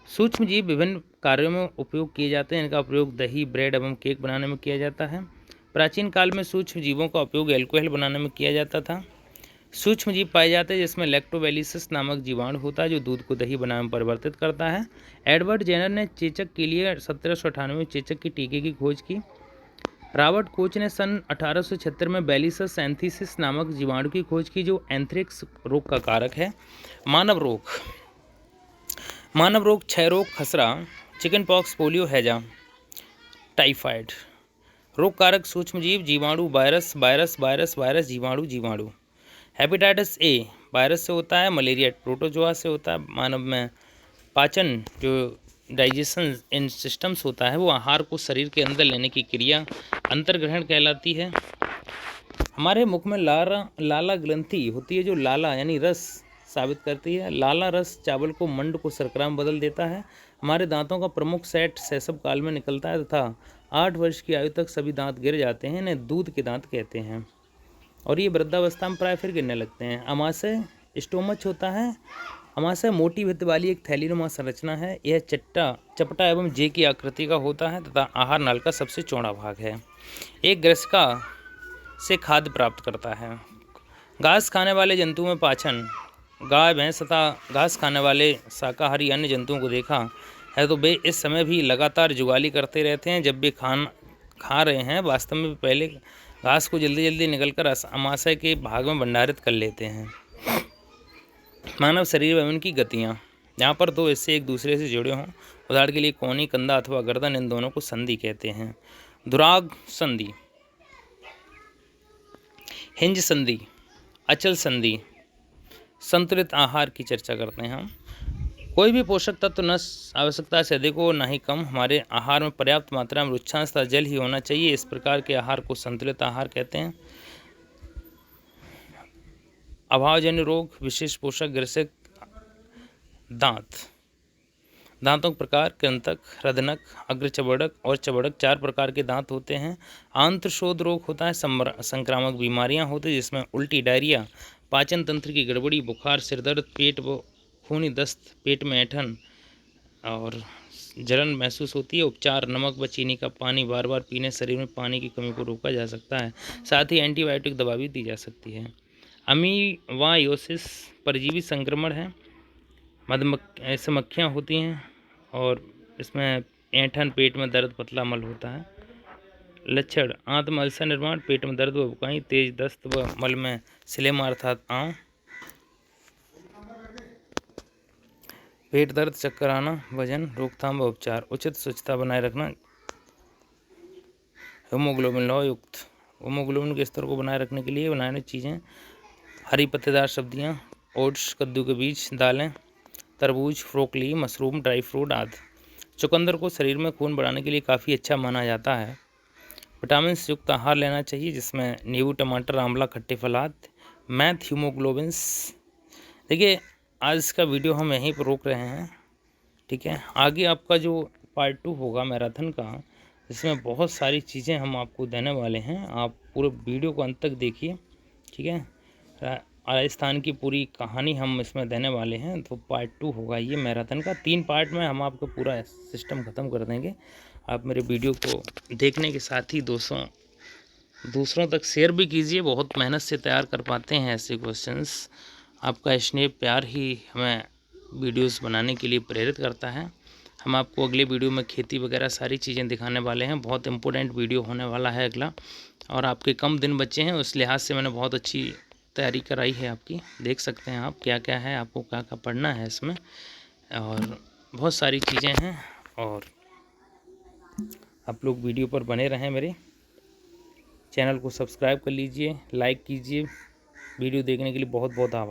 सूक्ष्म जीव विभिन्न कार्यों में उपयोग किए जाते हैं। इनका प्रयोग दही, ब्रेड एवं केक बनाने में किया जाता है। प्राचीन काल में सूक्ष्म जीवों का उपयोग अल्कोहल बनाने में किया जाता था। सूक्ष्म जीव पाए जाते हैं जिसमें लैक्टोबैसिलस नामक जीवाणु होता है जो दूध को दही बनाने में परिवर्तित करता है। एडवर्ड जेनर ने चेचक के लिए 1798 में चेचक के टीके की खोज की। रॉबर्ट कोच ने सन 1876 में बैलिसस एंथीसिस नामक जीवाणु की खोज की जो एंथ्रेक्स रोग का कारक है। मानव रोग क्षय रोग, खसरा, चिकन पॉक्स, पोलियो, हैजा, टाइफाइड। रोग कारक सूक्ष्मजीव, जीवाणु, वायरस, जीवाणु। हेपेटाइटिस ए वायरस से होता है। मलेरिया प्रोटोजोआ से होता है। मानव में पाचन जो डाइजेशन इन सिस्टम्स होता है वो आहार को शरीर के अंदर लेने की क्रिया अंतर्ग्रहण कहलाती है। हमारे मुख में लाला ग्रंथि होती है जो लाला यानी रस साबित करती है। लाला रस चावल को, मंड को शर्करा में बदल देता है। हमारे दांतों का प्रमुख सेट शैशव काल में निकलता है तथा 8 वर्ष की आयु तक सभी दांत गिर जाते हैं। इन्हें दूध के दांत कहते हैं और ये वृद्धावस्था में प्राय फिर गिरने लगते हैं। अमाशय स्टोमच होता है। अमाशय मोटी भित्ति वाली एक थैलीनुमा संरचना है। यह चपटा एवं जे की आकृति का होता है तथा आहार नाल का सबसे चौड़ा भाग है। एक ग्रसिका से खाद्य प्राप्त करता है। घास खाने वाले जंतुओं में पाचन, गाय, भैंस तथा घास खाने वाले शाकाहारी अन्य जंतुओं को देखा है तो वे इस समय भी लगातार जुगाली करते रहते हैं। जब वे खा रहे हैं वास्तव में पहले घास को जल्दी जल्दी निकलकर अमाशय के भाग में भंडारित कर लेते हैं। मानव शरीर एवं उनकी गतियाँ, यहाँ पर 2 हिस्से एक दूसरे से जुड़े हों, उदाहरण के लिए कोहनी, कंधा अथवा गर्दन, इन दोनों को संधि कहते हैं। दुराग संधि, हिंज संधि, अचल संधि। संतुलित आहार की चर्चा करते हैं हम। कोई भी पोषक तत्व न आवश्यकता से अधिक हो न ही कम। हमारे आहार में पर्याप्त मात्रा में रुक्षांश तथा जल ही होना चाहिए। इस प्रकार के आहार को संतुलित आहार कहते हैं। अभावजन्य रोग, विशेष पोषक, ग्रसिक, दांतों के प्रकार, कृंतक, रदनक, अग्रचबड़क और चबड़क 4 प्रकार के दांत होते हैं। आंत्रशोथ रोग होता है। संक्रामक बीमारियां होती हैं जिसमें उल्टी, डायरिया, पाचन तंत्र की गड़बड़ी, बुखार, सिरदर्द, पेट व खूनी दस्त, पेट में ऐंठन और जलन महसूस होती है। उपचार, नमक व चीनी का पानी बार बार पीने शरीर में पानी की कमी को रोका जा सकता है। साथ ही एंटीबायोटिक दवा भी दी जा सकती है। अमीवायोसिस परजीवी संक्रमण है। ऐसे मक्खियाँ होती हैं और इसमें ऐंठन, पेट में दर्द, पतला मल होता है। लक्षण, आंत में अल्सर निर्माण, पेट में दर्द व बुकाई, तेज दस्त व मल में सिलेमा अर्थात आंव, पेट दर्द, चक्कर आना, वजन, रोकथाम व उपचार, उचित स्वच्छता बनाए रखना, हीमोग्लोबिन लौ युक्त। हीमोग्लोबिन के स्तर को बनाए रखने के लिए बनाने चीज़ें, हरी पत्तेदार सब्जियां, ओट्स, कद्दू के बीज, दालें, तरबूज, ब्रोकली, मशरूम, ड्राई फ्रूट आदि। चुकंदर को शरीर में खून बढ़ाने के लिए काफ़ी अच्छा माना जाता है। विटामिन से युक्त आहार लेना चाहिए जिसमें नींबू, टमाटर, आंवला, खट्टे फल आदि। Math, haemoglobins. देखिए आज का वीडियो हम यहीं पर रोक रहे हैं, ठीक है। आगे आपका जो पार्ट 2 होगा मैराथन का, जिसमें बहुत सारी चीज़ें हम आपको देने वाले हैं। आप पूरे वीडियो को अंत तक देखिए, ठीक है। राजस्थान की पूरी कहानी हम इसमें देने वाले हैं। तो पार्ट 2 होगा ये मैराथन का। 3 पार्ट में हम आपको पूरा सिस्टम ख़त्म कर देंगे। आप मेरे वीडियो को देखने के साथ ही दूसरों तक शेयर भी कीजिए। बहुत मेहनत से तैयार कर पाते हैं ऐसे क्वेश्चंस। आपका स्नेह प्यार ही हमें वीडियोस बनाने के लिए प्रेरित करता है। हम आपको अगले वीडियो में खेती वगैरह सारी चीज़ें दिखाने वाले हैं। बहुत इंपॉर्टेंट वीडियो होने वाला है अगला। और आपके कम दिन बचे हैं, उस लिहाज से मैंने बहुत अच्छी तैयारी कराई है आपकी। देख सकते हैं आप क्या क्या है, आपको क्या क्या पढ़ना है इसमें, और बहुत सारी चीज़ें हैं। और आप लोग वीडियो पर बने रहें। मेरे चैनल को सब्सक्राइब कर लीजिए, लाइक कीजिए। वीडियो देखने के लिए बहुत बहुत आभार।